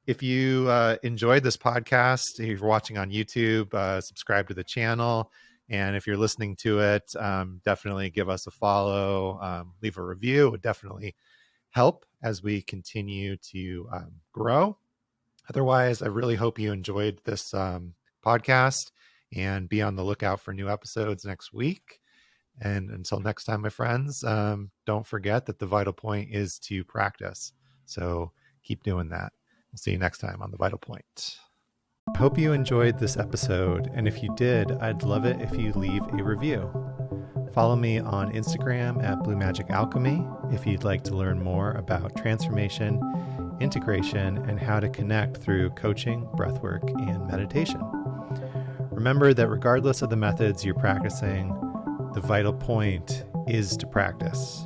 If you enjoyed this podcast, if you're watching on YouTube, subscribe to the channel. And if you're listening to it, definitely give us a follow, leave a review. It would definitely help as we continue to grow. Otherwise, I really hope you enjoyed this podcast, and be on the lookout for new episodes next week. And until next time, my friends, don't forget that the vital point is to practice. So keep doing that. We'll see you next time on The Vital Point. I hope you enjoyed this episode, and if you did, I'd love it if you leave a review. Follow me on Instagram at Blue Magic Alchemy if you'd like to learn more about transformation, integration, and how to connect through coaching, breathwork, and meditation. Remember that regardless of the methods you're practicing, the vital point is to practice.